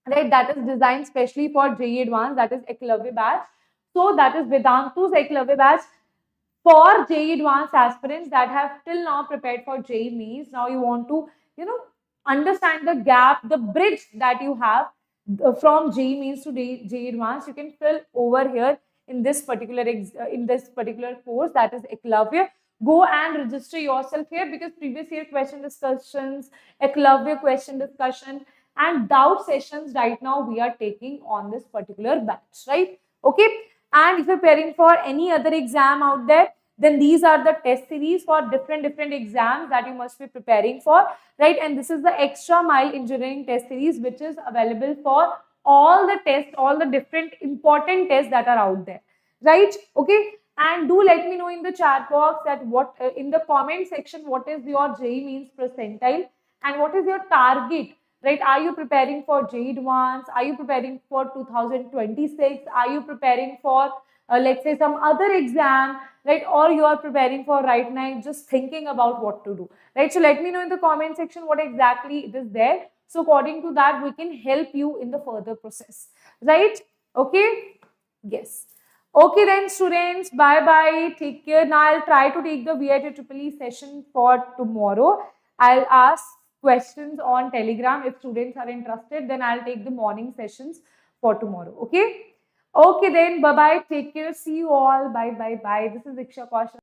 Speaker 1: right? That is designed specially for JEE Advanced, that is Eklavya batch. So that is Vedantu's Eklavya batch for JEE Advanced aspirants that have till now prepared for JEE Mains. Now you want to, understand the gap, the bridge that you have from JEE Mains to JEE Advanced. You can fill over here in this particular course, that is Eklavya. Go and register yourself here, because previous year question discussions, Eklavya question discussion and doubt sessions right now we are taking on this particular batch, right? Okay. And if you're preparing for any other exam out there, then these are the test series for different exams that you must be preparing for, right? And this is the extra mile engineering test series, which is available for all the tests, all the different important tests that are out there, right? Okay. And do let me know in the chat box that what in the comment section, what is your JEE Mains percentile and what is your target, right? Are you preparing for JEE Advanced? Are you preparing for 2026? Are you preparing for let's say some other exam, right? Or you are preparing for right now, just thinking about what to do, right? So let me know in the comment section what exactly it is there. So according to that, we can help you in the further process, right? Okay. Yes. Okay then, students, bye bye, take care. Now I'll try to take the VIT EEE session for tomorrow. I'll ask questions on Telegram. If students are interested, then I'll take the morning sessions for tomorrow. Okay? Okay then, bye-bye. Take care. See you all. Bye, bye, bye. This is Diksha Kaushal.